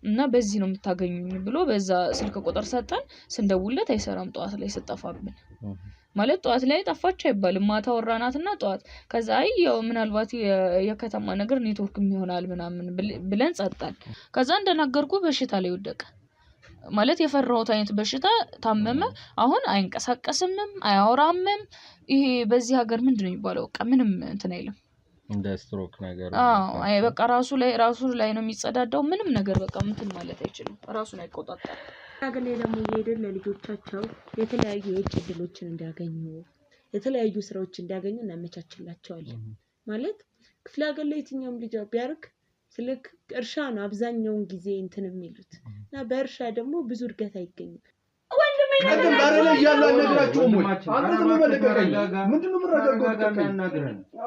እና በዚህ ነው የምታገኙኝ ብሎ በዛ ስልክ ቁጥር ሰጠን ስንደውልለት አይሰራም ጧት ላይ ሰጠፋብን ማለት ጧት ላይ ጠፋች አይባልም ማታ ወራናትና ጧት ከዛ ያው ምናልባት የከተማ ነገር ኔትወርክም ይሆናል ምናምን ብለን ጸጣን ከዛ እንደናገርኩ በሽታ ላይ ወደቀ ማለት የፈራሁት አይነት በሽታ ታመመ አሁን አይንቀሳቀስምም አያወራምም ይሄ በዚህ ሀገር ምንድነው የሚባለው በቃ ምንም እንትን አይልም እንደ ስትሮክ ነገር አይ በቃ ራሱ ላይ ነው የሚጸዳዳው ምንም ነገር በቃ እንትን ማለት አይችልም ራሱን አይቆጣጣም ሀገር ላይ ደግሞ እየሄድን ለልጆቻቸው የተለያዩ የውጭ እድሎችን እንዲያገኙ የተለያዩ ስራዎች እንዲያገኙ እናመቻችላቸዋለን ማለት ክፍለ ሀገር ላይ የትኛውም ልጅ ቢያርግ ስልክ እርሻ ነው አብዛኛውን ጊዜ እንትን የሚሉት እና በእርሻ ደግሞ ብዙ እድገት አይገኝም ወንድሜ ነገር ላይ ያለ ነግራችሁ ወይ አንተ ተመለከተኝ ምንድነው ምረጋጋው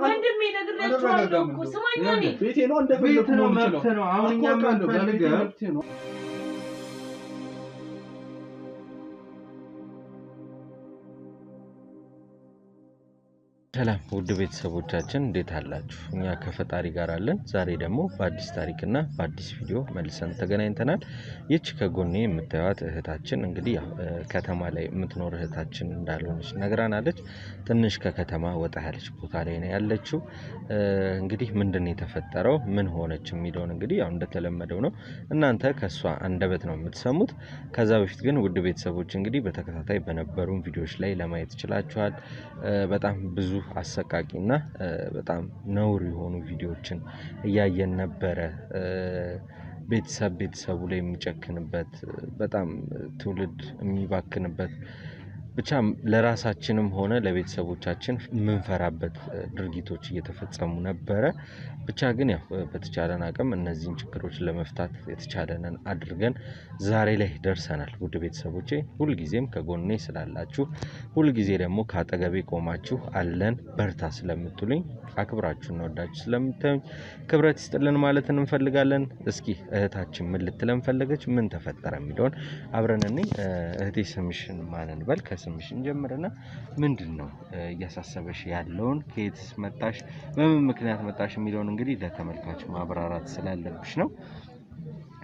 ወንድሜ ነግራችሁ እኮ ስማኝ ቤቴ ነው እንደፈለኩ ነው አሁን እኛ ማንፈልገው ሰላም ውድ ቤተሰቦቻችን እንዴት አላችሁ እኛ ከፈጣሪ ጋር አለን ዛሬ ደግሞ በአዲስ ታሪክና በአዲስ ቪዲዮ መልሰን ተገናኝተናል ይች ከጎኔ የምታዩት እህታችን እንግዲህ ከተማ ላይ የምትኖር እህታችን እንዳልሆነች ነግራናለች ትንሽ ከከተማ ወጣ ያለች ቦታ ላይ ነው ያለችው እንግዲህ ምንድነው የተፈጠረው ምን ሆነች የሚለውን እንግዲህ ያው እንደተለመደው ነው እናንተ ከሷ አንደበት ነው የምትሰሙት ከዛ በፊት ግን ውድ ቤተሰቦች እንግዲህ በተከታታይ በነበሩን ቪዲዮዎች ላይ ለማየት ይችላችኋል በጣም ብዙ አሰቃቂና በጣም ነውር የሆኑ ቪዲዮዎችን ያያየን ነበር ቤተሰቡ ላይ የሚጨክንበት በጣም ትውልድ የሚባክንበት ብቻ ለራሳችንም ሆነ ለቤተሰቦቻችን ምንፈራበት ድርጊቶች እየተፈጸሙ ነበር ብቻ ግን ያው በተቻለን አቅም እነዚህን ችግሮች ለመፍታት የተቻለንን አድርገን ዛሬ ላይ ደርሰናል ውድ ቤተሰቦቼ ሁሉ ጊዜም ከጎኔ ስላላችሁ ሁሉ ጊዜ ደግሞ ካጠገቤ ቆማችሁ አለን በርታ ስለምትሉኝ አክብራችሁ ነው ወዳችሁ ስለምታዩኝ ክብረት ይስጥልን ማለት እንፈልጋለን እስኪ እህታችን ምን ልትለን ፈለገች ምን ተፈጠረ የሚለውን አብረን እህቴ ስምሽን ማንን በል ከስምሽን ጀምረና ምንድነው ያሳሰበሽ ያለውን ከየትስ መጣሽ በምን ምክንያት መጣሽ የሚለውን እንግዲህ ለተመልካች ማብራራት ስላለብሽ ነው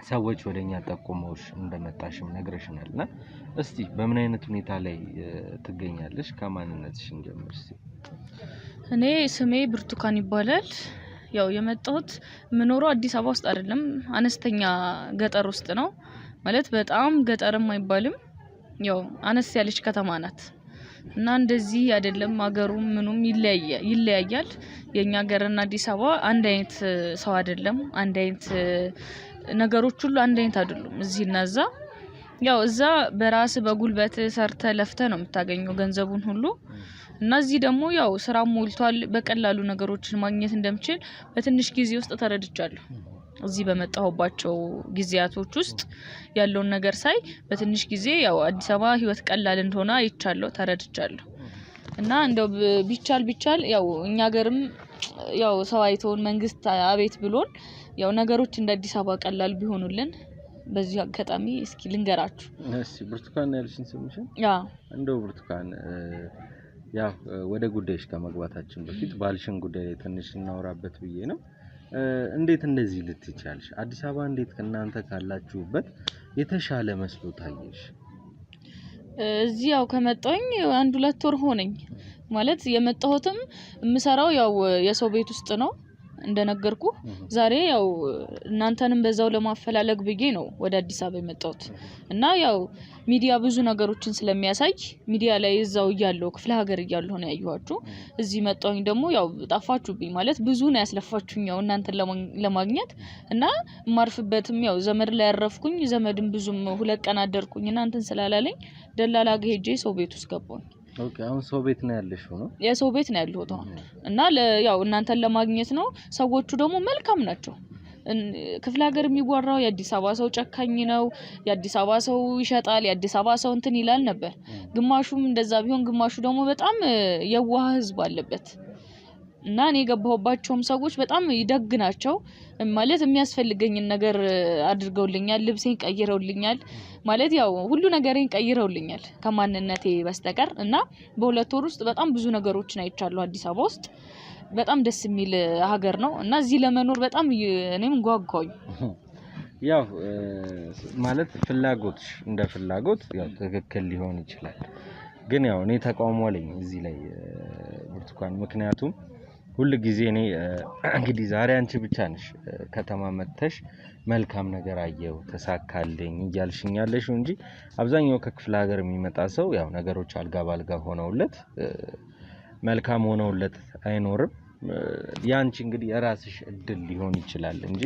ሰዎች ወደኛ ተቆመውሽ እንደመጣሽም ነግረሽናልና እስቲ በምን አይነት ሁኔታ ላይ ትገኛለሽ ከማንነትሽ እንጀምር እስቲ እኔ ስሜ ብርቱካን ይባላል ያው የመጣሁት ምኖረው አዲስ አበባ ውስጥ አይደለም አነስተኛ ገጠር ውስጥ ነው ማለት በጣም ገጠርም አይባልም ያው አነስ ያለች ከተማ ናት እና እንደዚህ አይደለም ሀገሩም ምኑም ይለያያል የኛ ሀገርና አዲስ አበባ አንድ አይነት ሰው አይደለም አንድ አይነት ነገሮች ሁሉ አንድ አይነት አይደሉም እዚህና እዛ ያው እዛ በራስ በጉልበት ሰርተ ለፍተ ነው የምታገኘው ገንዘቡን ሁሉ እና እዚህ ደግሞ ያው ስራ ሞልቷል በቀላሉ ነገሮችን ማግኘት እንደምችል በትንሽ ጊዜ ውስጥ ተረድቻለሁ እዚህ በመጣሁባቸው ጊዜያቶች ውስጥ ያለውን ነገር ሳይ በትንሽ ጊዜ ያው አዲስ አበባ ህይወት ቀላል እንደሆነ አይቻለሁ ተረድቻለሁ እና እንደው ቢቻል ያው እኛ ሀገርም ያው ሰው አይቶን መንግስት አቤት ብሎን ያው ነገሮች እንደ አዲስ አበባ ቀላል ቢሆኑልን በዚህ አጋጣሚ እስኪ ልንገራችሁ እሺ ብርቱካን ያልሽን ስምሽን ያው እንደው ብርቱካን ያው ወደ ጉዳይሽ ከመግባታችን በፊት ባልሽን ጉዳይ ላይ ትንሽ እናወራበት ብዬ ነው እንዴት እንደዚህ ልትቻልሽ አዲስ አበባ እንዴት ከናንተ ካላችሁበት የተሻለ መስሎ ታየሽ እዚህ ያው ከመጣኝ አንድ ሁለት ወር ሆነኝ ማለት የመጣሁትም ምሰራው ያው የሰው ቤት ውስጥ ነው እንደነገርኩ ዛሬ ያው እናንተንም በዛው ለማፈላለግ ብዬ ነው ወደ አዲስ አበባ የመጣሁት እና ያው ሚዲያ ብዙ ነገሮችን ስለሚያሳይ ሚዲያ ላይ እዛው ይያለው ክፍለ ሀገር ይያለው ነው ያዩዋችሁ እዚህ መጣሁኝ ደግሞ ያው ጣፋችሁብኝ ማለት ብዙ ነው ያስለፋችሁኝ ያው እናንተን ለማግኘት እና ማርፍበትም ያው ዘመድ ላይ ያረፍኩኝ ዘመድም ብዙም ሁለት ቀን አደርኩኝ እናንተን ስላላለኝ ደላላ ጋር ሄጄ ሰው ቤት ውስጥ ገባሁኝ ኦኬ አሁን ሰው ቤት ነው ያለሽው ነው የሰው ቤት ነው ያለሁት እና ያው እናንተን ለማግኘት ነው ሰዎቹ ደግሞ መልካም ናቸው ክፍለ ሀገር የሚወራው የአዲስ አበባ ሰው ጨካኝ ነው የአዲስ አበባ ሰው ይሸጣል የአዲስ አበባ ሰው እንትን ይላል ነበር ግማሹም እንደዛ ቢሆን ግማሹ ደግሞ በጣም የዋህ ህዝብ አለበት እና እኔ ገባሁባቸውም ሰዎች በጣም ይደግናቸው ማለት የሚያስፈልገኝን ነገር አድርገውልኛል ልብሴን ቀይረውልኛል ማለት ያው ሁሉ ነገሬን ቀይረውልኛል ከማንነቴ በስተቀር እና በሁለት ወር ውስጥ በጣም ብዙ ነገሮችን አይቻለሁ አዲስ አበባ ውስጥ በጣም ደስ የሚል ሀገር ነው እና እዚህ ለመኖር በጣም እኔም ጓጓኝ ያው ማለት ፍላጎትሽ እንደ ፍላጎት ያው ትክክል ሊሆን ይችላል። ግን ያው እኔ ተቃውሞ አለኝ እዚህ ላይ ብርቱካን። ምክንያቱም ሁሉ ጊዜ እኔ እንግዲህ ዛሬ አንቺ ብቻ ነሽ ከተማ መጥተሽ መልካም ነገር አየው ተሳካልኝ እያልሽኝ ያለሽው እንጂ አብዛኛው ከክፍለ ሀገር የሚመጣ ሰው ያው ነገሮች አልጋ ባልጋ ሆነውለት መልካም ሆነውለት አይኖርም። ያንቺ እንግዲህ የራስሽ እድል ሊሆን ይችላል እንጂ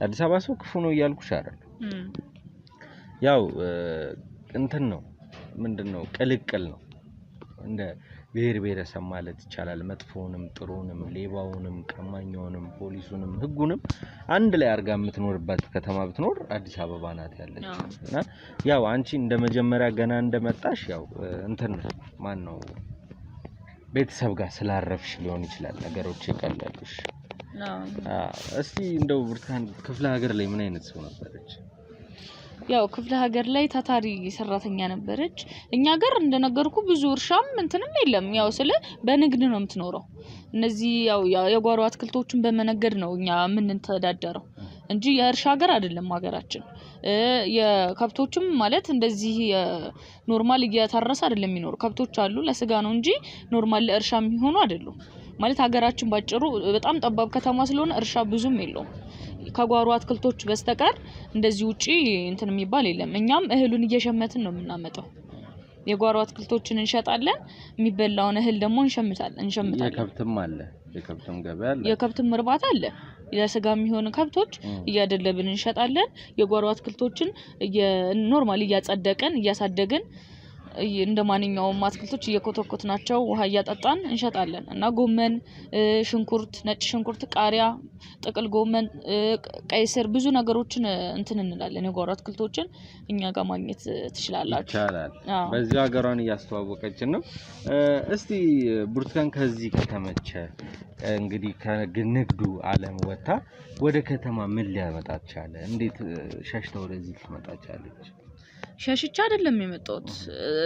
አዲስ አበባ ሰው ክፉ ነው እያልኩሽ አይደለም። ያው እንትን ነው ምንድነው ቅልቅል ነው እንደ ብሔር ብሔረሰብ ማለት ይቻላል። መጥፎውንም ጥሩንም ሌባውንም ቀማኛውንም ፖሊሱንም ህጉንም አንድ ላይ አርጋ የምትኖርበት ከተማ ብትኖር አዲስ አበባ ናት ያለችው። እና ያው አንቺ እንደመጀመሪያ ገና እንደመጣሽ ያው እንትን ማን ነው ቤተሰብ ጋር ስላረፍሽ ሊሆን ይችላል ነገሮች ይቀለሉሽ። እስቲ እንደው ብርቱካን ክፍለ ሀገር ላይ ምን አይነት ሰው ነበረች? ያው ክፍለ ሀገር ላይ ታታሪ ሰራተኛ ነበረች። እኛ ሀገር እንደነገርኩ ብዙ እርሻም እንትንም የለም። ያው ስለ በንግድ ነው የምትኖረው። እነዚህ ያው የጓሮ አትክልቶችን በመነገድ ነው እኛ የምንተዳደረው እንጂ የእርሻ ሀገር አይደለም ሀገራችን። የከብቶችም ማለት እንደዚህ ኖርማል እየታረሰ አይደለም የሚኖር። ከብቶች አሉ ለስጋ ነው እንጂ ኖርማል ለእርሻ የሚሆኑ አይደሉም። ማለት ሀገራችን ባጭሩ በጣም ጠባብ ከተማ ስለሆነ እርሻ ብዙም የለውም ከጓሮ አትክልቶች በስተቀር እንደዚህ ውጪ እንትን የሚባል የለም። እኛም እህሉን እየሸመትን ነው የምናመጣው። የጓሮ አትክልቶችን እንሸጣለን፣ የሚበላውን እህል ደግሞ እንሸምታለን። የከብትም አለ፣ የከብትም ገበያ አለ፣ የከብትም እርባታ አለ። ለስጋ የሚሆኑ ከብቶች እያደለብን እንሸጣለን። የጓሮ አትክልቶችን ኖርማሊ እያጸደቀን እያሳደገን እንደማንኛውም አትክልቶች እየኮተኮትናቸው ውሃ እያጠጣን እንሸጣለን። እና ጎመን፣ ሽንኩርት፣ ነጭ ሽንኩርት፣ ቃሪያ፣ ጥቅል ጎመን፣ ቀይ ስር ብዙ ነገሮችን እንትን እንላለን። የጓሮ አትክልቶችን እኛ ጋር ማግኘት ትችላላችሁ። ይቻላል። በዚህ ሀገሯን እያስተዋወቀችን ነው። እስቲ ብርቱካን ከዚህ ከተመቸ እንግዲህ ከንግዱ ዓለም ወጣ ወደ ከተማ ምን ሊያመጣት ቻለ? እንዴት ሸሽታ ወደዚህ ልትመጣ ቻለች? ሸሽቻ አይደለም የመጣሁት።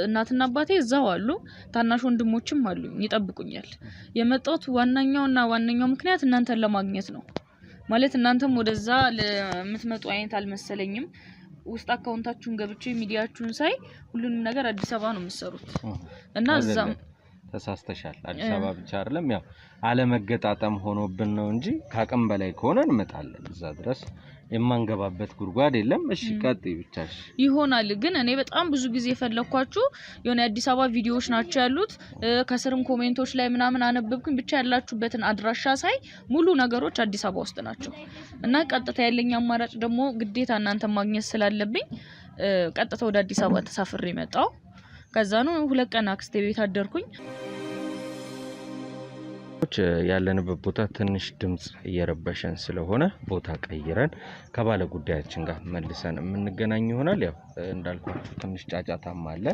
እናትና አባቴ እዛው አሉ፣ ታናሽ ወንድሞችም አሉኝ ይጠብቁኛል። የመጣሁት ዋናኛው ምክንያት እናንተን ለማግኘት ነው። ማለት እናንተም ወደዛ ለምትመጡ አይነት አልመሰለኝም። ውስጥ አካውንታችሁን ገብቼ ሚዲያችሁን ሳይ ሁሉንም ነገር አዲስ አበባ ነው የምትሰሩት እና እዛም ተሳስተሻል። አዲስ አበባ ብቻ አይደለም ያው አለመገጣጠም ሆኖብን ነው እንጂ ካቅም በላይ ከሆነ እንመጣለን። እዛ ድረስ የማንገባበት ጉድጓድ የለም። እሺ ቀጥይ ብቻሽ ይሆናል። ግን እኔ በጣም ብዙ ጊዜ ፈለኳችሁ የሆነ አዲስ አበባ ቪዲዮዎች ናቸው ያሉት። ከስርም ኮሜንቶች ላይ ምናምን አነበብኩኝ። ብቻ ያላችሁበትን አድራሻ ሳይ ሙሉ ነገሮች አዲስ አበባ ውስጥ ናቸው እና ቀጥታ ያለኝ አማራጭ ደግሞ ግዴታ እናንተ ማግኘት ስላለብኝ ቀጥታ ወደ አዲስ አበባ ተሳፍሬ መጣሁ። ከዛ ነው 2 ቀን አክስቴ ቤት አደርኩኝ። ያለንበት ቦታ ትንሽ ድምጽ እየረበሸን ስለሆነ ቦታ ቀይረን ከባለ ጉዳያችን ጋር መልሰን የምንገናኝ ይሆናል። ያው እንዳልኳችሁ ትንሽ ጫጫታም አለ፣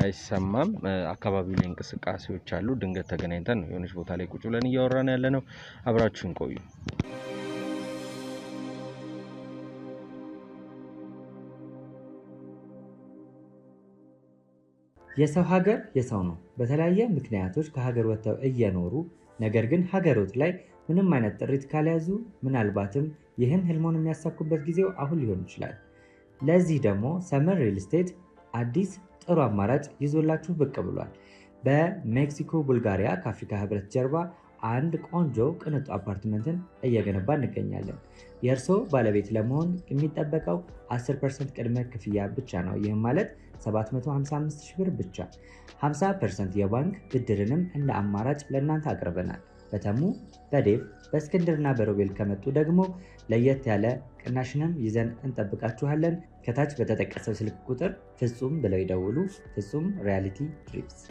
አይሰማም። አካባቢው ላይ እንቅስቃሴዎች አሉ። ድንገት ተገናኝተን ነው የሆነች ቦታ ላይ ቁጭ ብለን እያወራን ያለነው። አብራችሁን ቆዩ። የሰው ሀገር የሰው ነው። በተለያየ ምክንያቶች ከሀገር ወጥተው እየኖሩ ነገር ግን ሀገሮት ላይ ምንም አይነት ጥሪት ካልያዙ ምናልባትም ይህን ህልሞን የሚያሳኩበት ጊዜው አሁን ሊሆን ይችላል። ለዚህ ደግሞ ሰመር ሪል ስቴት አዲስ ጥሩ አማራጭ ይዞላችሁ ብቅ ብሏል። በሜክሲኮ ቡልጋሪያ ከአፍሪካ ህብረት ጀርባ አንድ ቆንጆ ቅንጡ አፓርትመንትን እየገነባ እንገኛለን። የእርስዎ ባለቤት ለመሆን የሚጠበቀው 10% ቅድመ ክፍያ ብቻ ነው። ይህም ማለት 755,000 ብር ብቻ። 50% የባንክ ብድርንም እንደ አማራጭ ለእናንተ አቅርበናል። በተሙ በዴቭ በእስክንድርና በሮቤል ከመጡ ደግሞ ለየት ያለ ቅናሽንም ይዘን እንጠብቃችኋለን። ከታች በተጠቀሰው ስልክ ቁጥር ፍጹም ብለው ይደውሉ። ፍጹም ሪያሊቲ ትሪፕስ።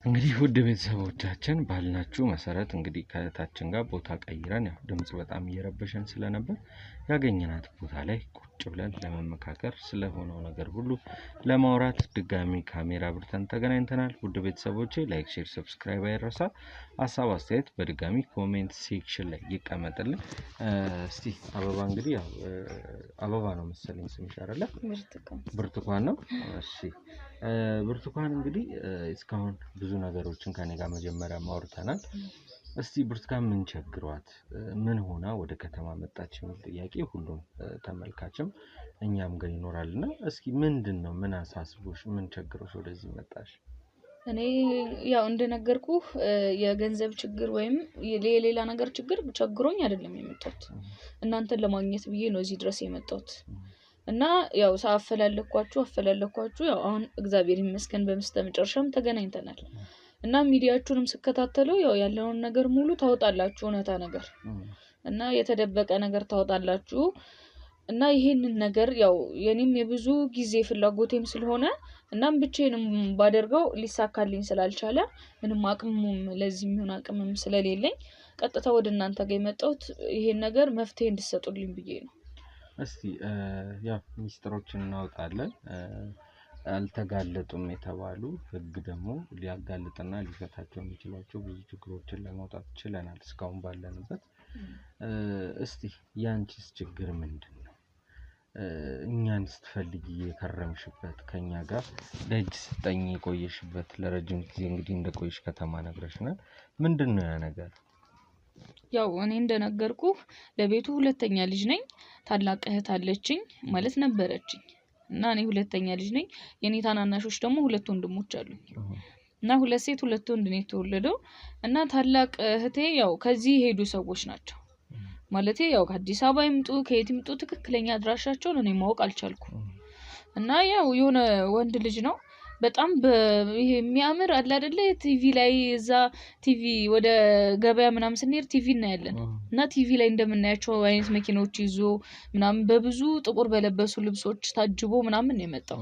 እንግዲህ ውድ ቤተሰቦቻችን ባልናችሁ መሰረት እንግዲህ ከታችን ጋር ቦታ ቀይረን ያው ድምጽ በጣም እየረበሸን ስለነበር ያገኘናት ቦታ ላይ ቁጭ ብለን ለመመካከር ስለሆነው ነገር ሁሉ ለማውራት ድጋሚ ካሜራ ብርተን ተገናኝተናል። ውድ ቤተሰቦቼ ላይክ፣ ሼር፣ ሰብስክራይብ አይረሳ። ሀሳብ አስተያየት በድጋሚ ኮሜንት ሴክሽን ላይ ይቀመጥልን። እስቲ አበባ እንግዲህ ያው አበባ ነው መሰለኝ ስምሽ አይደለ? ብርቱካን ነው። እሺ ብርቱካን እንግዲህ እስካሁን ብዙ ነገሮችን ከኔ ጋር መጀመሪያ ማውርተናል። እስቲ ብርቱካን ምን ቸግሯት ምን ሆና ወደ ከተማ መጣች የሚል ጥያቄ ሁሉም ተመልካችም እኛም ጋር ይኖራልና እስኪ ምንድነው ምን አሳስቦሽ ምን ቸግሮሽ ወደዚህ መጣሽ? እኔ ያው እንደነገርኩህ የገንዘብ ችግር ወይም የሌላ ነገር ችግር ቸግሮኝ አይደለም የመጣሁት። እናንተን ለማግኘት ብዬ ነው እዚህ ድረስ የመጣሁት። እና ያው አፈላለኳችሁ ያው አሁን እግዚአብሔር ይመስገን በመጨረሻም ተገናኝተናል። እና ሚዲያችሁንም ስከታተለው ያው ያለውን ነገር ሙሉ ታወጣላችሁ እውነታ ነገር እና የተደበቀ ነገር ታወጣላችሁ። እና ይሄንን ነገር ያው የኔም የብዙ ጊዜ ፍላጎቴም ስለሆነ እናም ብቻዬንም ባደርገው ሊሳካልኝ ስላልቻለ ምንም አቅሙም ለዚህ የሚሆን አቅምም ስለሌለኝ ቀጥታ ወደ እናንተ ጋር የመጣሁት ይሄን ነገር መፍትሄ እንድትሰጡልኝ ብዬ ነው። እስቲ ያው ሚስጥሮችን እናወጣለን። አልተጋለጡም የተባሉ ህግ ደግሞ ሊያጋልጥና ሊፈታቸው የሚችላቸው ብዙ ችግሮችን ለማውጣት ችለናል እስካሁን ባለንበት። እስቲ ያንቺስ ችግር ምንድነው? እኛን ስትፈልጊ የከረምሽበት ከኛ ጋር ደጅ ስጠኝ የቆየሽበት ለረጅም ጊዜ እንግዲህ እንደቆየሽ ከተማ ነግረሽናል። ምንድነው ያ ነገር? ያው እኔ እንደነገርኩህ ለቤቱ ሁለተኛ ልጅ ነኝ። ታላቅ እህት አለችኝ ማለት ነበረችኝ። እና እኔ ሁለተኛ ልጅ ነኝ። የኔ ታናናሾች ደግሞ ሁለት ወንድሞች አሉኝ። እና ሁለት ሴት ሁለት ወንድ ነው የተወለደው። እና ታላቅ እህቴ ያው ከዚህ ሄዱ ሰዎች ናቸው። ማለቴ ያው ከአዲስ አበባ ይምጡ ከየት ይምጡ ትክክለኛ አድራሻቸውን እኔ ማወቅ አልቻልኩም። እና ያው የሆነ ወንድ ልጅ ነው በጣም ይሄ የሚያምር አለ አይደለ ቲቪ ላይ እዛ ቲቪ ወደ ገበያ ምናምን ስንሄድ ቲቪ እናያለን። እና ቲቪ ላይ እንደምናያቸው አይነት መኪናዎች ይዞ ምናምን በብዙ ጥቁር በለበሱ ልብሶች ታጅቦ ምናምን ነው የመጣው።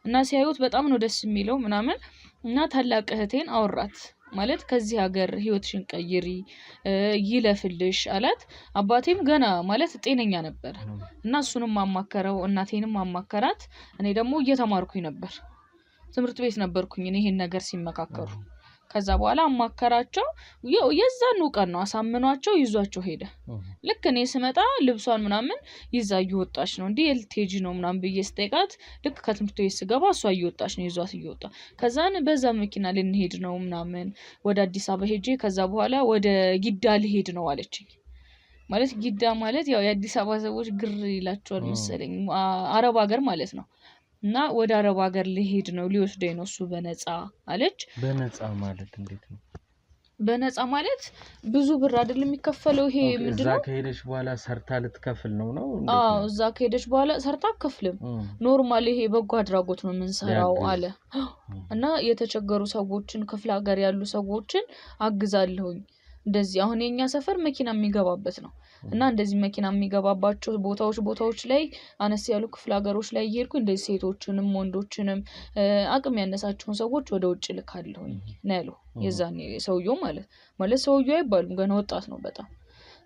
እና ሲያዩት በጣም ነው ደስ የሚለው ምናምን። እና ታላቅ እህቴን አወራት ማለት ከዚህ ሀገር ህይወትሽን ቀይሪ ይለፍልሽ አላት። አባቴም ገና ማለት ጤነኛ ነበር። እና እሱንም አማከረው እናቴንም አማከራት። እኔ ደግሞ እየተማርኩኝ ነበር ትምህርት ቤት ነበርኩኝ ይሄን ነገር ሲመካከሩ። ከዛ በኋላ አማከራቸው የዛን ቀን ነው አሳምኗቸው ይዟቸው ሄደ። ልክ እኔ ስመጣ ልብሷን ምናምን ይዛ እየወጣች ነው እንዴ ኤልቴጂ ነው ምናምን ብዬ ስጠይቃት ልክ ከትምህርት ቤት ስገባ እሷ እየወጣች ነው ይዟት እየወጣ ከዛን በዛ መኪና ልንሄድ ነው ምናምን ወደ አዲስ አበባ ሄጄ ከዛ በኋላ ወደ ጊዳ ልሄድ ነው አለችኝ። ማለት ጊዳ ማለት ያው የአዲስ አበባ ሰዎች ግር ይላቸዋል መሰለኝ አረብ ሀገር ማለት ነው። እና ወደ አረብ ሀገር ልሄድ ነው ሊወስደኝ ነው እሱ በነፃ አለች። በነፃ ማለት እንዴት ነው? በነፃ ማለት ብዙ ብር አይደለም የሚከፈለው። ይሄ ምንድነው? እዛ ከሄደች በኋላ ሰርታ ልትከፍል ነው? አዎ እዛ ከሄደች በኋላ ሰርታ አትከፍልም። ኖርማል ይሄ በጎ አድራጎት ነው የምንሰራው አለ። እና የተቸገሩ ሰዎችን ክፍለ ሀገር ያሉ ሰዎችን አግዛለሁኝ። እንደዚህ አሁን የኛ ሰፈር መኪና የሚገባበት ነው። እና እንደዚህ መኪና የሚገባባቸው ቦታዎች ላይ አነስ ያሉ ክፍለ ሀገሮች ላይ እየሄድኩ እንደዚህ ሴቶችንም ወንዶችንም አቅም ያነሳቸውን ሰዎች ወደ ውጭ ልካለሁኝ ነው ያለው የዛኔ ሰውየው ማለት ሰውየው አይባሉም ገና ወጣት ነው በጣም።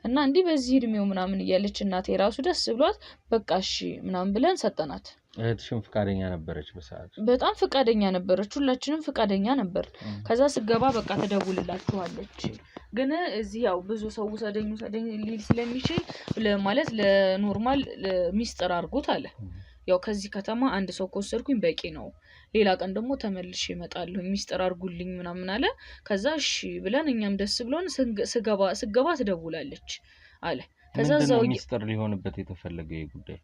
እና እንዲህ በዚህ እድሜው ምናምን እያለች እናቴ ራሱ ደስ ብሏት በቃ እሺ ምናምን ብለን ሰጠናት። እህትሽም ፍቃደኛ ነበረች በሰዓቱ? በጣም ፍቃደኛ ነበረች። ሁላችንም ፍቃደኛ ነበር። ከዛ ስገባ በቃ ተደውልላችኋለች። ግን እዚህ ያው ብዙ ሰው ሰደኙ ሊል ስለሚችል ማለት ለኖርማል ሚስጥር አድርጎት አለ። ያው ከዚህ ከተማ አንድ ሰው ከወሰድኩኝ በቂ ነው። ሌላ ቀን ደግሞ ተመልሼ እመጣለሁ ሚስጥር አድርጉልኝ ምናምን አለ። ከዛ እሺ ብለን እኛም ደስ ብሎን ስገባ ትደውላለች አለ። ከዛ እዛው ሚስጥር ሊሆንበት የተፈለገ ጉዳይ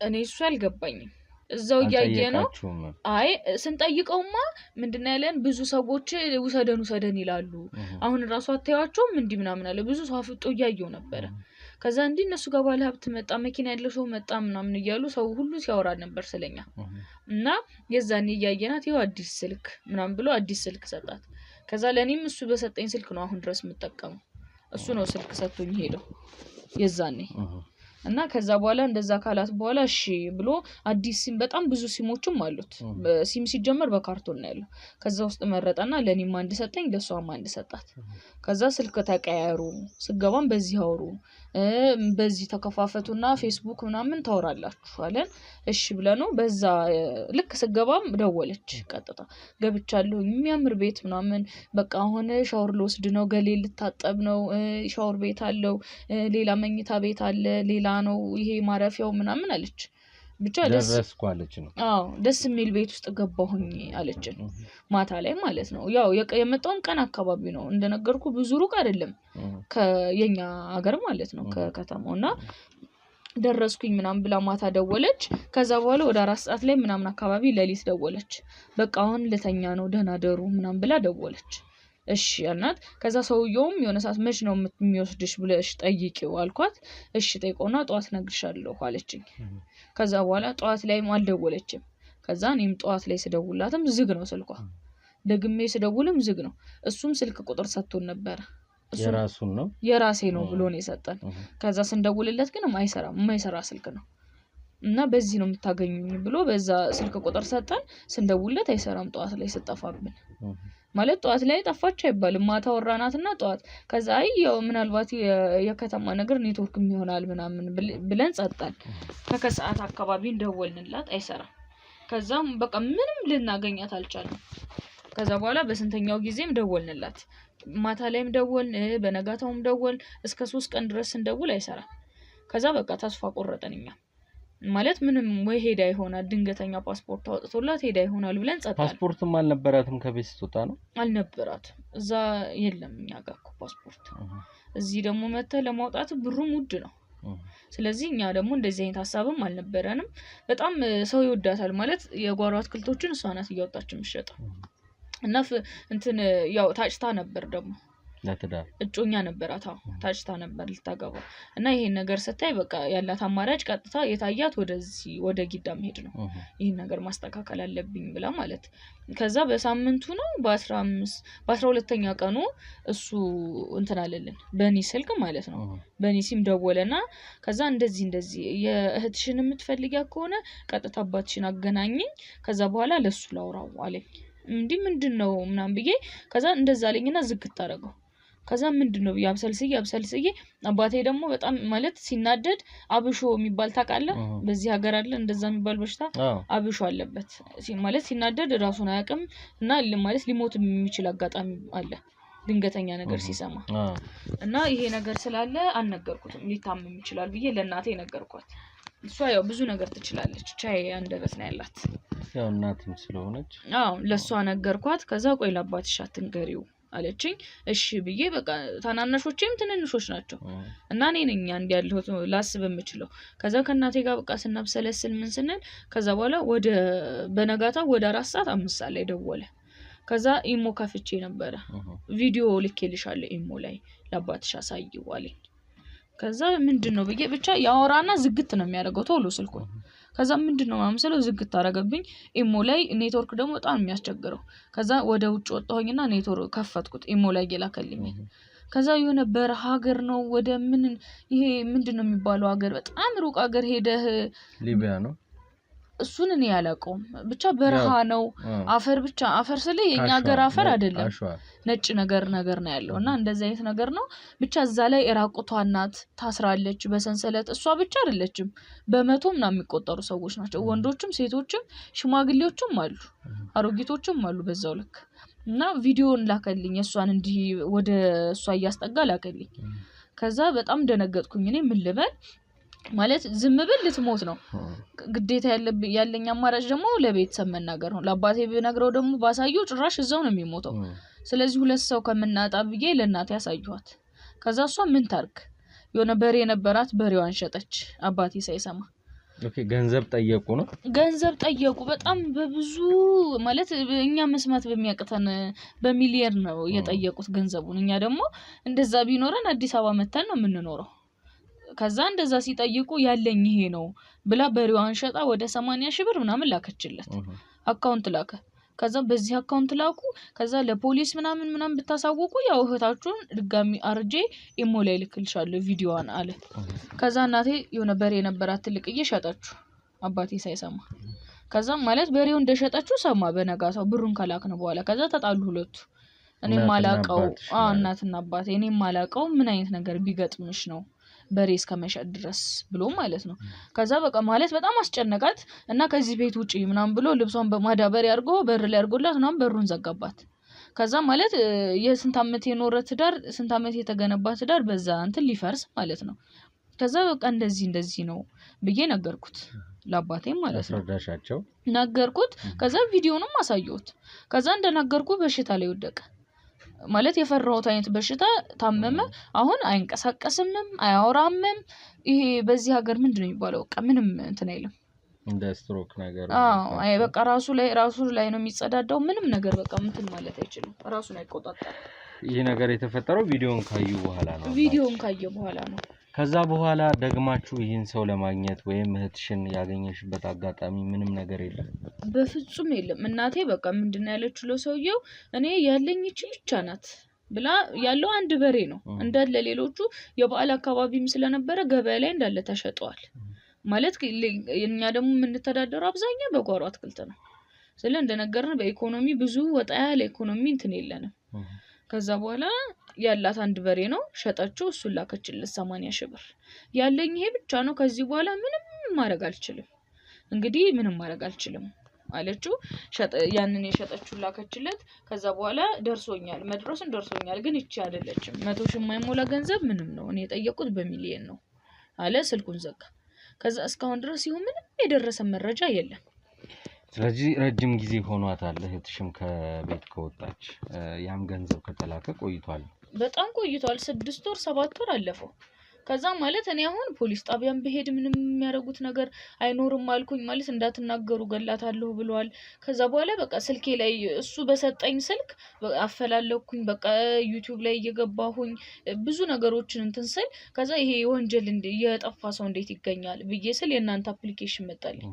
እኔ እሱ አልገባኝም። እዛው ያየ ነው። አይ ስንጠይቀውማ ምንድነው ያለን ብዙ ሰዎች ውሰደን ይላሉ። አሁን ራሱ አታያቸውም እንዲህ ምናምን አለ። ብዙ ሰው አፍጦ እያየው ነበረ። ከዛ እንዲህ እነሱ ጋር ባለ ሀብት መጣ መኪና ያለው ሰው መጣ ምናምን እያሉ ሰው ሁሉ ሲያወራ ነበር ስለኛ። እና የዛኔ እያየናት ይኸው አዲስ ስልክ ምናምን ብሎ አዲስ ስልክ ሰጣት። ከዛ ለኔም እሱ በሰጠኝ ስልክ ነው አሁን ድረስ የምጠቀመው። እሱ ነው ስልክ ሰጥቶኝ ሄደው የዛኔ። እና ከዛ በኋላ እንደዛ ካላት በኋላ እሺ ብሎ አዲስ ሲም በጣም ብዙ ሲሞችም አሉት ሲም ሲጀመር በካርቶን ነው ያለው ከዛ ውስጥ መረጣና ለኔም አንድ ሰጠኝ ለሷም አንድ ሰጣት ከዛ ስልክ ተቀያየሩ ስገባም በዚህ አወሩ በዚህ ተከፋፈቱና ፌስቡክ ምናምን ታወራላችሁ አለን እሺ ብለነው በዛ ልክ ስገባም ደወለች ቀጥታ ገብቻለሁ የሚያምር ቤት ምናምን በቃ አሁን ሻወር ልወስድ ነው ገሌ ልታጠብ ነው ሻወር ቤት አለው ሌላ መኝታ ቤት አለ ሌላ ነው ይሄ ማረፊያው ምናምን አለች ብቻ ደረስኩ አለች ነው ደስ የሚል ቤት ውስጥ ገባሁኝ አለች ማታ ላይ ማለት ነው ያው የመጣውን ቀን አካባቢ ነው እንደነገርኩ ብዙ ሩቅ አይደለም ከየኛ ሀገር ማለት ነው ከከተማውና ደረስኩኝ ምናምን ብላ ማታ ደወለች ከዛ በኋላ ወደ 4 ሰዓት ላይ ምናምን አካባቢ ሌሊት ደወለች በቃ አሁን ልተኛ ነው ደህና ደሩ ምናምን ብላ ደወለች እሺ አልናት ከዛ ሰውየውም የሆነ ሰዓት መች ነው የሚወስድሽ ብለሽ ጠይቂው አልኳት እሺ ጠይቆና ጧት ነግርሻለሁ አለችኝ ከዛ በኋላ ጧት ላይ አልደወለችም ከዛ እኔም ጧት ላይ ስደውላትም ዝግ ነው ስልኳ ደግሜ ስደውልም ዝግ ነው እሱም ስልክ ቁጥር ሰጥቶን ነበር የራሱን ነው የራሴ ነው ብሎ ነው የሰጠን ከዛ ስንደውልለት ግን የማይሰራ ስልክ ነው እና በዚህ ነው የምታገኙኝ ብሎ በዛ ስልክ ቁጥር ሰጠን ስንደውልለት አይሰራም ጧት ላይ ስጠፋብን ማለት ጧት ላይ ጠፋች አይባልም ማታ ወራናትና ጧት ከዛ ያው ምናልባት የከተማ ነገር ኔትወርክም ይሆናል ምናምን ብለን ጸጣን ከከሰዓት አካባቢ እንደወልንላት አይሰራም ከዛም በቃ ምንም ልናገኛት አልቻለም ከዛ በኋላ በስንተኛው ጊዜም ደወልንላት ማታ ላይም ደወልን በነጋታውም ደወልን እስከ 3 ቀን ድረስ እንደውል አይሰራም ከዛ በቃ ተስፋ ቆረጠንኛ ማለት ምንም ወይ ሄዳ ይሆናል ድንገተኛ ፓስፖርት አውጥቶላት ሄዳ ይሆናል ብለን ጸጣን ፓስፖርትም አልነበራትም ከቤት ስትወጣ ነው አልነበራትም እዛ የለም እኛ ጋር ፓስፖርት እዚህ ደግሞ መተ ለማውጣት ብሩም ውድ ነው ስለዚህ እኛ ደግሞ እንደዚህ አይነት ሐሳብም አልነበረንም በጣም ሰው ይወዳታል ማለት የጓሮ አትክልቶችን እሷ ናት እያወጣች የምትሸጠው እና እንትን ያው ታጭታ ነበር ደግሞ ለትዳር እጮኛ ነበራት ታጭታ ነበር ልታገባ እና ይሄን ነገር ስታይ በቃ ያላት አማራጭ ቀጥታ የታያት ወደዚህ ወደ ጊዳ መሄድ ነው ይሄን ነገር ማስተካከል አለብኝ ብላ ማለት ከዛ በሳምንቱ ነው በ12ኛ ቀኑ እሱ እንትን አለልን በኒ ስልክ ማለት ነው በኒ ሲም ደወለና ከዛ እንደዚህ የእህትሽን የምትፈልጊያ ከሆነ ቀጥታ አባትሽን አገናኝኝ ከዛ በኋላ ለሱ ላውራው አለኝ እንዴ ምንድነው ምናም ብዬ ከዛ እንደዛ አለኝና ዝግት አደረገው ከዛ ምንድነው ያብሰልስዬ አባቴ ደግሞ በጣም ማለት ሲናደድ አብሾ የሚባል ታውቃለህ በዚህ ሀገር አለ እንደዛ የሚባል በሽታ አብሾ አለበት ማለት ሲናደድ ራሱን አያውቅም እና ማለት ሊሞት የሚችል አጋጣሚ አለ ድንገተኛ ነገር ሲሰማ እና ይሄ ነገር ስላለ አልነገርኩትም ሊታመም ይችላል ብዬ ለእናቴ ነገርኳት እሷ ያው ብዙ ነገር ትችላለች ቻይ አንደበት ነው ያላት ያው እናትም ስለሆነች ለሷ ነገርኳት ከዛ ቆይ ለአባትሽ አትንገሪው አለችኝ እሺ ብዬ በቃ ታናናሾቼም ትንንሾች ናቸው እና እኔ ነኝ አንድ ያለሁት ላስብ የምችለው ከዛ ከእናቴ ጋር በቃ ስናብሰለስል ምን ስንል ከዛ በኋላ ወደ በነጋታው ወደ 4 ሰዓት 5 ሰዓት ላይ ደወለ ከዛ ኢሞ ከፍቼ ነበር ቪዲዮ ልኬልሻለሁ ኢሞ ላይ ለአባትሽ አሳይው አለኝ ከዛ ምንድነው ብዬ ብቻ ያወራና ዝግት ነው የሚያደርገው ቶሎ ስልኩ ከዛ ምንድነው ማምሰለው ዝግት አደረገብኝ ኢሞ ላይ ኔትወርክ ደግሞ በጣም የሚያስቸግረው ከዛ ወደ ውጭ ወጣሁኝና ኔትወርክ ከፈትኩት ኢሞ ላይ የላከልኝ ከዛ የሆነ በረሃ ሀገር ነው ወደ ምን ይሄ ምንድነው የሚባለው ሀገር በጣም ሩቅ ሀገር ሄደህ ሊቢያ ነው እሱን እኔ ያላቀውም ብቻ በረሃ ነው አፈር ብቻ አፈር ስለ የኛ ሀገር አፈር አይደለም ነጭ ነገር ነው ያለውና እንደዚህ አይነት ነገር ነው ብቻ እዛ ላይ ራቁቷን ናት ታስራለች በሰንሰለት እሷ ብቻ አይደለችም በመቶም ነው የሚቆጠሩ ሰዎች ናቸው ወንዶችም ሴቶችም ሽማግሌዎችም አሉ አሮጊቶችም አሉ በዛው ልክ እና ቪዲዮን ላከልኝ እሷን እንዲህ ወደ እሷ እያስጠጋ ላከልኝ ከዛ በጣም ደነገጥኩኝ እኔ ምን ልበል ማለት ዝም ብል ልትሞት ነው ግዴታ ያለኝ አማራጭ ደግሞ ለቤተሰብ መናገር ነው ለአባቴ ብነግረው ደግሞ ባሳየው ጭራሽ እዛው ነው የሚሞተው ስለዚህ ሁለት ሰው ከመናጣ ብዬ ለእናቴ ያሳዩት ከዛ እሷ ምን ታርክ የሆነ በሬ ነበራት በሬዋን ሸጠች አባቴ ሳይሰማ ኦኬ ገንዘብ ጠየቁ በጣም በብዙ ማለት እኛ መስማት በሚያቅተን በሚሊየን ነው የጠየቁት ገንዘቡን እኛ ደግሞ እንደዛ ቢኖረን አዲስ አበባ መተን ነው የምንኖረው ከዛ እንደዛ ሲጠይቁ ያለኝ ይሄ ነው ብላ በሬዋን ሸጣ ወደ 80,000 ብር ምናምን ላከችለት አካውንት ላከ ከዛ በዚህ አካውንት ላኩ ከዛ ለፖሊስ ምናምን ብታሳውቁ ያው እህታችሁን ድጋሚ አርጄ ኢሞ ላይ ልክልሻለሁ ቪዲዮዋን አለ ከዛ እናቴ የሆነ በሬ ነበራት ትልቅዬ ሸጠችው አባቴ ሳይሰማ ከዛ ማለት በሬው እንደሸጠችው ሰማ በነጋታው ብሩን ከላክነ በኋላ ከዛ ተጣሉ ሁለቱ እኔ ማላቀው እናትና አባቴ እኔ ማላቀው ምን አይነት ነገር ቢገጥምሽ ነው በሬ እስከመሸጥ ድረስ ብሎ ማለት ነው ከዛ በቃ ማለት በጣም አስጨነቃት እና ከዚህ ቤት ውጪ ምናምን ብሎ ልብሷን በማዳበሪያ አርጎ በር ላይ አርጎላት ምናምን በሩን ዘጋባት ከዛ ማለት የስንት አመት የኖረ ትዳር ስንት አመት የተገነባ ትዳር በዛ እንትን ሊፈርስ ማለት ነው ከዛ በቃ እንደዚህ ነው ብዬ ነገርኩት ለአባቴ ማለት ነው አስረዳሻቸው ነገርኩት ከዛ ቪዲዮንም አሳየሁት ከዛ እንደነገርኩ በሽታ ላይ ወደቀ ማለት የፈራሁት አይነት በሽታ ታመመ አሁን አይንቀሳቀስምም አያወራምም ይሄ በዚህ ሀገር ምንድነው የሚባለው በቃ ምንም እንትን አይልም እንደ ስትሮክ ነገር አይ በቃ ራሱ ላይ ነው የሚጸዳዳው ምንም ነገር በቃ እንትን ማለት አይችልም ራሱን አይቆጣጣም ይሄ ነገር የተፈጠረው ቪዲዮን ካዩ በኋላ ነው ከዛ በኋላ ደግማችሁ ይሄን ሰው ለማግኘት ወይም እህትሽን ያገኘሽበት አጋጣሚ ምንም ነገር የለም በፍጹም የለም እናቴ በቃ ምንድነው ያለችው ለሰውየው እኔ ያለኝ እቺ ብቻ ናት ብላ ያለው አንድ በሬ ነው እንዳለ ሌሎቹ የበዓል አካባቢም ስለነበረ ገበያ ላይ እንዳለ ተሸጠዋል ማለት እኛ ደግሞ የምንተዳደረው አብዛኛው በጓሮ አትክልት ነው ስለ እንደነገርን በኢኮኖሚ ብዙ ወጣ ያለ ኢኮኖሚ እንትን የለንም ከዛ በኋላ ያላት አንድ በሬ ነው ሸጠችው እሱን ላከችልኝ 80 ሺህ ብር ያለኝ ይሄ ብቻ ነው ከዚህ በኋላ ምንም ማድረግ አልችልም እንግዲህ ምንም ማድረግ አልችልም አለችው ያንን የሸጠችው ላከችለት ከዛ በኋላ ደርሶኛል ግን እቺ አይደለችም 100 ሺህ የማይሞላ ገንዘብ ምንም ነው እኔ የጠየቁት በሚሊየን ነው አለ ስልኩን ዘጋ ከዛ እስካሁን ድረስ ይሁን ምንም የደረሰ መረጃ የለም ስለዚህ ረጅም ጊዜ ሆኗታል እህትሽም ከቤት ከወጣች ያም ገንዘብ ከተላከ ቆይቷል በጣም ቆይቷል 6 ወር 7 ወር አለፈው ከዛ ማለት እኔ አሁን ፖሊስ ጣቢያን በሄድ ምንም የሚያረጉት ነገር አይኖርም አልኩኝ ማለት እንዳትናገሩ ገላታለሁ ብለዋል ከዛ በኋላ በቃ ስልኬ ላይ እሱ በሰጠኝ ስልክ አፈላለኩኝ በቃ ዩቲዩብ ላይ እየገባሁኝ ብዙ ነገሮችን እንትን ስል ከዛ ይሄ ወንጀል የጠፋ ሰው እንዴት ይገኛል ብዬ ስል የናንተ አፕሊኬሽን መጣልኝ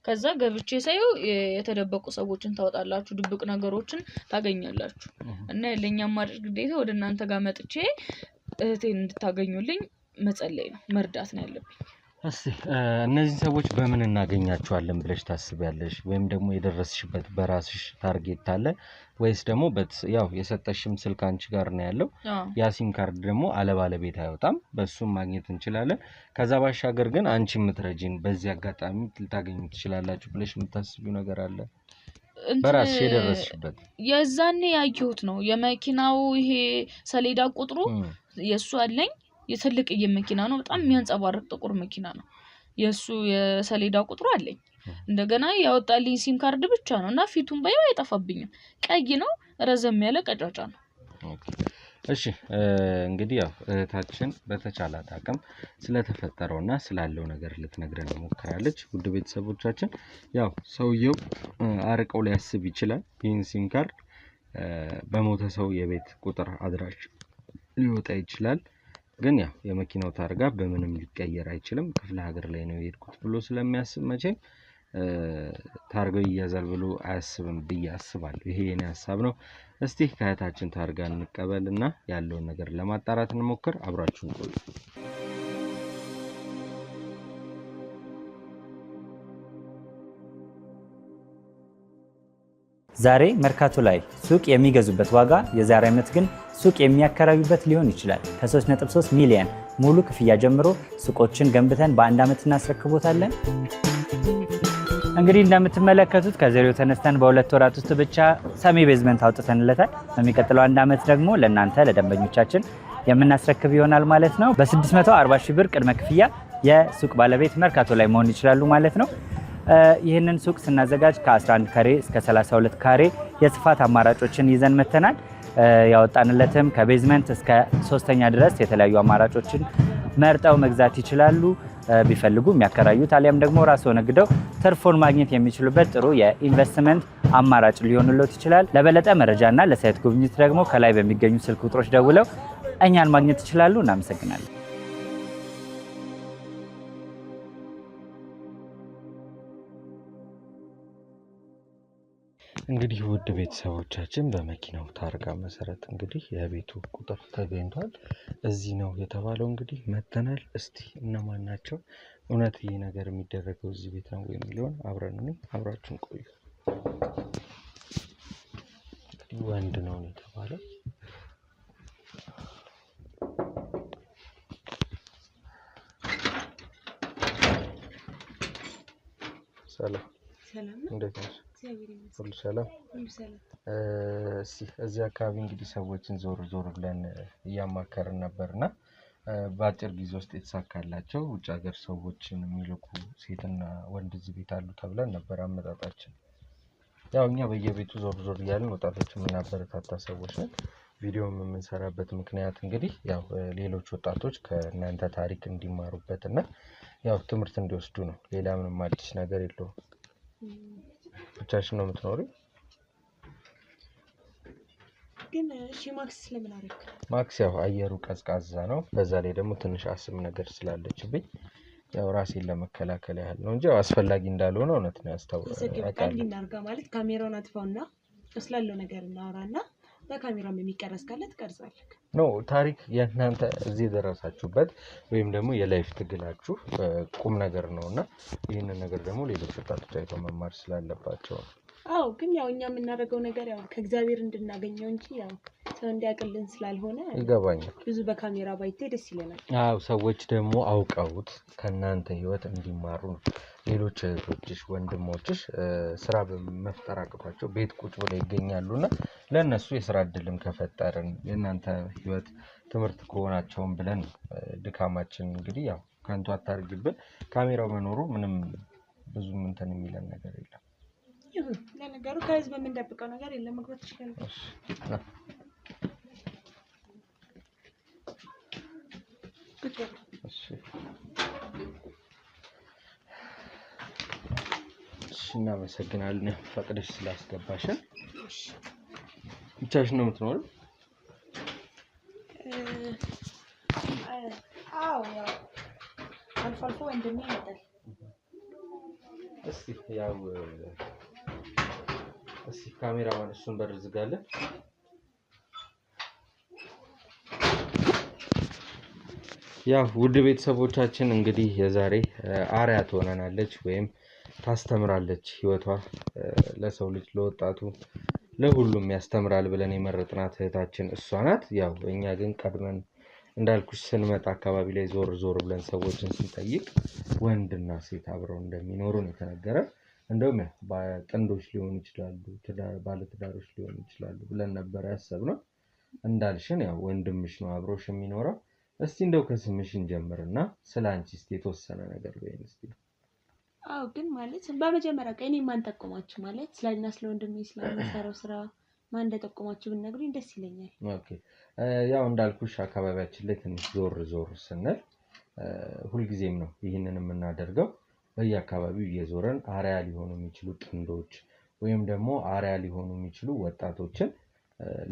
ከዛ ገብቼ ሳይው የተደበቁ ሰዎችን ታወጣላችሁ ድብቅ ነገሮችን ታገኛላችሁ እና ለኛ ማድረግ ግዴታ ወደ እናንተ ጋር መጥቼ እህቴን እንድታገኙልኝ መጸለይ ነው መርዳት ነው ያለብኝ እስቲ እነዚህ ሰዎች በምን እናገኛቸዋለን ብለሽ ታስቢያለሽ ወይም ደግሞ የደረስሽበት በራስሽ ታርጌት አለ ወይስ ደግሞ ያው የሰጠሽም ስልክ አንቺ ጋር ነው ያለው ያ ሲም ካርድ ደግሞ አለባለቤት አይወጣም በሱም ማግኘት እንችላለን ከዛ ባሻገር ግን አንቺ የምትረጂን በዚህ አጋጣሚ ልታገኙ ትችላላችሁ ብለሽ የምታስቢው ነገር አለ በራስሽ የደረስሽበት የዛኔ ያየሁት ነው የመኪናው ይሄ ሰሌዳ ቁጥሩ የሱ አለኝ የትልቅ የመኪና ነው በጣም የሚያንጸባርቅ ጥቁር መኪና ነው የሱ የሰሌዳ ቁጥሩ አለኝ እንደገና ያወጣልኝ ሲም ካርድ ብቻ ነውና ፊቱን ባይው አይጠፋብኝም ቀይ ነው ረዘም ያለ ቀጫጫ ነው እሺ እንግዲህ ያው እህታችን በተቻላት አቅም ስለተፈጠረውና ስላለው ነገር ልትነግረን ሞክራለች ውድ ቤተሰቦቻችን ያው ሰውየው አርቀው ሊያስብ ይችላል ይህን ሲም ካርድ በሞተ ሰው የቤት ቁጥር አድራሽ ሊወጣ ይችላል ግን ያው የመኪናው ታርጋ በምንም ሊቀየር አይችልም ክፍለ ሀገር ላይ ነው የሄድኩት ብሎ ስለሚያስብ መቼም ታርጋው ይያዛል ብሎ አያስብም ብዬ አስባለሁ ይሄ የኔ ሐሳብ ነው እስቲ ከእህታችን ታርጋ እንቀበልና ያለውን ነገር ለማጣራት እንሞክር አብራችሁን ቆዩ ዛሬ መርካቶ ላይ ሱቅ የሚገዙበት ዋጋ የዛሬ ዓመት ግን ሱቅ የሚያከራዩበት ሊሆን ይችላል ከ3.3 ሚሊዮን ሙሉ ክፍያ ጀምሮ ሱቆችን ገንብተን በአንድ ዓመት እናስረክቦታለን እንግዲህ እንደምትመለከቱት ከዜሮ ተነስተን በሁለት ወራት ውስጥ ብቻ ሰሚ ቤዝመንት አውጥተንለታል በሚቀጥለው አንድ ዓመት ደግሞ ለእናንተ ለደንበኞቻችን የምናስረክብ ይሆናል ማለት ነው በ640 ሺህ ብር ቅድመ ክፍያ የሱቅ ባለቤት መርካቶ ላይ መሆን ይችላሉ ማለት ነው ይህንን ሱቅ ስናዘጋጅ ከ11 ካሬ እስከ 32 ካሬ የስፋት አማራጮችን ይዘን መተናል ያወጣንለትም ከቤዝመንት እስከ 3ኛ ድረስ የተለያዩ አማራጮችን መርጠው መግዛት ይችላሉ ቢፈልጉ የሚያከራዩት አሊያም ደግሞ ራስዎ ነግደው ትርፎን ማግኘት የሚችሉበት ጥሩ የኢንቨስትመንት አማራጭ ሊሆንልዎት ይችላል ለበለጠ መረጃና ለሳይት ጉብኝት ደግሞ ከላይ በሚገኙ ስልክ ቁጥሮች ደውለው እኛን ማግኘት ይችላሉ እናመሰግናለን እንግዲህ ውድ ቤተሰቦቻችን በመኪናው ታርጋ መሰረት እንግዲህ የቤቱ ቁጥር ተገኝቷል። እዚህ ነው የተባለው። እንግዲህ መተናል። እስቲ እነማን ናቸው እውነት ይሄ ነገር የሚደረገው እዚህ ቤት ነው የሚለውን አብራችሁን ቆዩ። እንግዲህ ወንድ ነው የተባለው። ሰላም እንዴት ነሽ? ሁሉ ሰላም። እዚህ አካባቢ እንግዲህ ሰዎችን ዞር ብለን እያማከርን ነበርና በአጭር ጊዜ ውስጥ የተሳካላቸው ውጭ ሀገር ሰዎችን የሚልኩ ሴትና ወንድ እዚህ ቤት አሉ ተብለን ነበር አመጣጣችን። ያው እኛ በየቤቱ ዞር እያልን ወጣቶችን የምናበረታታ ሰዎች ነን። ቪዲዮም የምንሰራበት ምክንያት እንግዲህ ያው ሌሎች ወጣቶች ከእናንተ ታሪክ እንዲማሩበት እና ያው ትምህርት እንዲወስዱ ነው። ሌላ ምንም አዲስ ነገር የለውም። ብቻሽን ነው የምትኖሪው? ግን እሺ ማክስ ስለምን አደረክ? ማክስ ያው አየሩ ቀዝቃዛ ነው። በዛ ላይ ደግሞ ትንሽ አስም ነገር ስላለችብኝ ያው ራሴን ለመከላከል ያህል ነው እንጂ አስፈላጊ እንዳልሆነ እውነት ነው ያስታውቃል። እንዲናርጋ ማለት ካሜራውን አጥፋውና ስላለው ነገር እናወራና በካሜራም የሚቀረስ ካለ ትቀርጻለህ። ኖ ታሪክ የእናንተ እዚህ ደረሳችሁበት ወይም ደግሞ የላይፍ ትግላችሁ ቁም ነገር ነውና ይሄንን ነገር ደግሞ ሌሎች ወጣቶች አይተው መማር ስላለባቸው። አዎ ግን ያው እኛ የምናደርገው ነገር ያው ከእግዚአብሔር እንድናገኘው እንጂ ያው ሰው እንዲያቀልን ስላልሆነ ይገባኛል። ብዙ በካሜራ ባይታይ ደስ ይለናል። አዎ ሰዎች ደግሞ አውቀውት ከእናንተ ህይወት እንዲማሩ ነው። ሌሎች እህቶችሽ ወንድሞችሽ ስራ በመፍጠር አቅቷቸው ቤት ቁጭ ብለው ይገኛሉና ለነሱ የስራ እድልም ከፈጠርን የእናንተ ህይወት ትምህርት ከሆናቸውም ብለን ድካማችን እንግዲህ ያው ከንቱ አታርግብን። ካሜራው መኖሩ ምንም ብዙም እንትን የሚለን ነገር የለም። ይሁን ለነገሩ ከህዝብ የምንደብቀው ነገር የለም። መግባት ይችላል። እሺ እናመሰግናለን ፈቅደሽ ስላስገባሽን። ብቻሽን ነው የምትኖሪው? አዎ ያው አልፎ ወንድሜ ይመጣል። እስቲ ካሜራማን እሱን በር ዝጋለን። ያው ውድ ቤተሰቦቻችን እንግዲህ የዛሬ አርአያ ትሆነናለች ወይም ታስተምራለች። ህይወቷ ለሰው ልጅ ለወጣቱ ለሁሉም ያስተምራል ብለን የመረጥናት እህታችን እሷ ናት። ያው እኛ ግን ቀድመን እንዳልኩሽ ስንመጣ አካባቢ ላይ ዞር ብለን ሰዎችን ስንጠይቅ ወንድና ሴት አብረው እንደሚኖሩ ነው የተነገረን። እንደውም ጥንዶች ሊሆኑ ይችላሉ፣ ባለትዳሮች ሊሆኑ ይችላሉ ብለን ነበር ያሰብነው። እንዳልሽን ያው ወንድምሽ ነው አብሮሽ የሚኖረው። እስቲ እንደው ከስምሽ እንጀምርና ስላንቺ እስቲ የተወሰነ ነገር በይን እስቲ። አዎ ግን ማለት በመጀመሪያ ቀን ማን ጠቆማችሁ? ማለት ስለና ስለ ወንድሜ ስለምሰራው ስራ ማን እንደጠቆማችሁ ብትነግሩኝ ደስ ይለኛል። ኦኬ ያው እንዳልኩሽ አካባቢያችን ላይ ትንሽ ዞር ስንል ሁልጊዜም ነው ይህንን የምናደርገው። በየአካባቢው እየዞረን አርአያ ሊሆኑ የሚችሉ ጥንዶች ወይም ደግሞ አርአያ ሊሆኑ የሚችሉ ወጣቶችን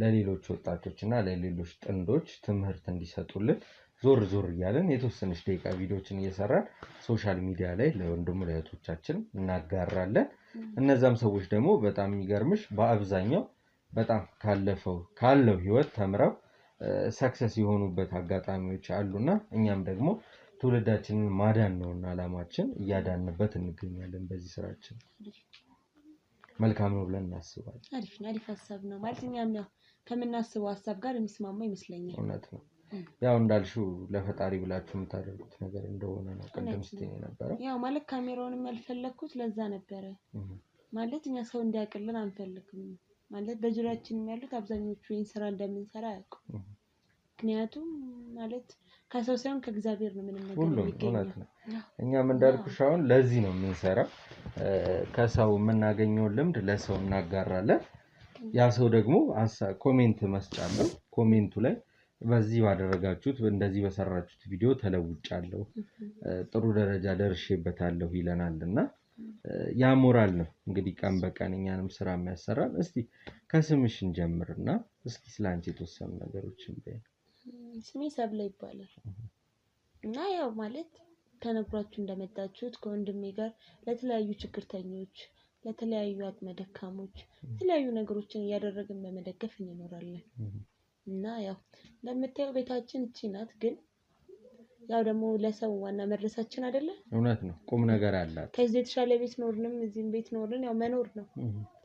ለሌሎች ወጣቶች እና ለሌሎች ጥንዶች ትምህርት እንዲሰጡልን ዞር እያለን የተወሰነች ደቂቃ ቪዲዮችን እየሰራን ሶሻል ሚዲያ ላይ ለወንድሙ ለእህቶቻችን እናጋራለን። እነዛም ሰዎች ደግሞ በጣም የሚገርምሽ በአብዛኛው በጣም ካለው ህይወት ተምረው ሰክሰስ የሆኑበት አጋጣሚዎች አሉና እኛም ደግሞ ትውልዳችንን ማዳን ነውና አላማችን እያዳንበት እንገኛለን በዚህ ስራችን። መልካም ነው ብለን እናስባለን። አሪፍ ሀሳብ ነው ማለት እኛም ያው ከምናስበው ሀሳብ ጋር የሚስማማ ይመስለኛል። እውነት ነው። ያው እንዳልሽው ለፈጣሪ ብላችሁ የምታደርጉት ነገር እንደሆነ ነው ቅድም ስትይ ነበር። ያው ማለት ካሜራውንም ያልፈለኩት ለዛ ነበረ። ማለት እኛ ሰው እንዲያውቅልን አንፈልግም። ማለት በዙሪያችን ያሉት አብዛኞቹ ይህን ስራ እንደምንሰራ ያውቁ። ምክንያቱም ማለት ከሰው ሳይሆን ከእግዚአብሔር ነው ምንም ነገር የሚገኘው። እኛም እንዳልኩሽ አሁን ለዚህ ነው የምንሰራው። ከሰው የምናገኘውን ልምድ ለሰው እናጋራለን። ያ ሰው ደግሞ ኮሜንት መስጫ አለው። ኮሜንቱ ላይ በዚህ ባደረጋችሁት እንደዚህ በሰራችሁት ቪዲዮ ተለውጫለሁ፣ ጥሩ ደረጃ ደርሼበታለሁ ይለናልና ያ ሞራል ነው እንግዲህ ቀን በቀን እኛንም ስራ የሚያሰራን። እስቲ ከስምሽ እንጀምርና እስኪ ስላንቺ የተወሰኑ ነገሮችን በይ። ስሜ ሰብለ ይባላል እና ያው ማለት ተነግሯችሁ እንደመጣችሁት ከወንድሜ ጋር ለተለያዩ ችግርተኞች ለተለያዩ አቅመ ደካሞች የተለያዩ ነገሮችን እያደረግን በመደገፍ እንኖራለን። እና ያው እንደምታየው ቤታችን እቺ ናት። ግን ያው ደግሞ ለሰው ዋና መድረሳችን አይደለ? እውነት ነው። ቁም ነገር አላት። ከዚህ የተሻለ ቤት ኖርንም እዚህም ቤት ኖርን ያው መኖር ነው።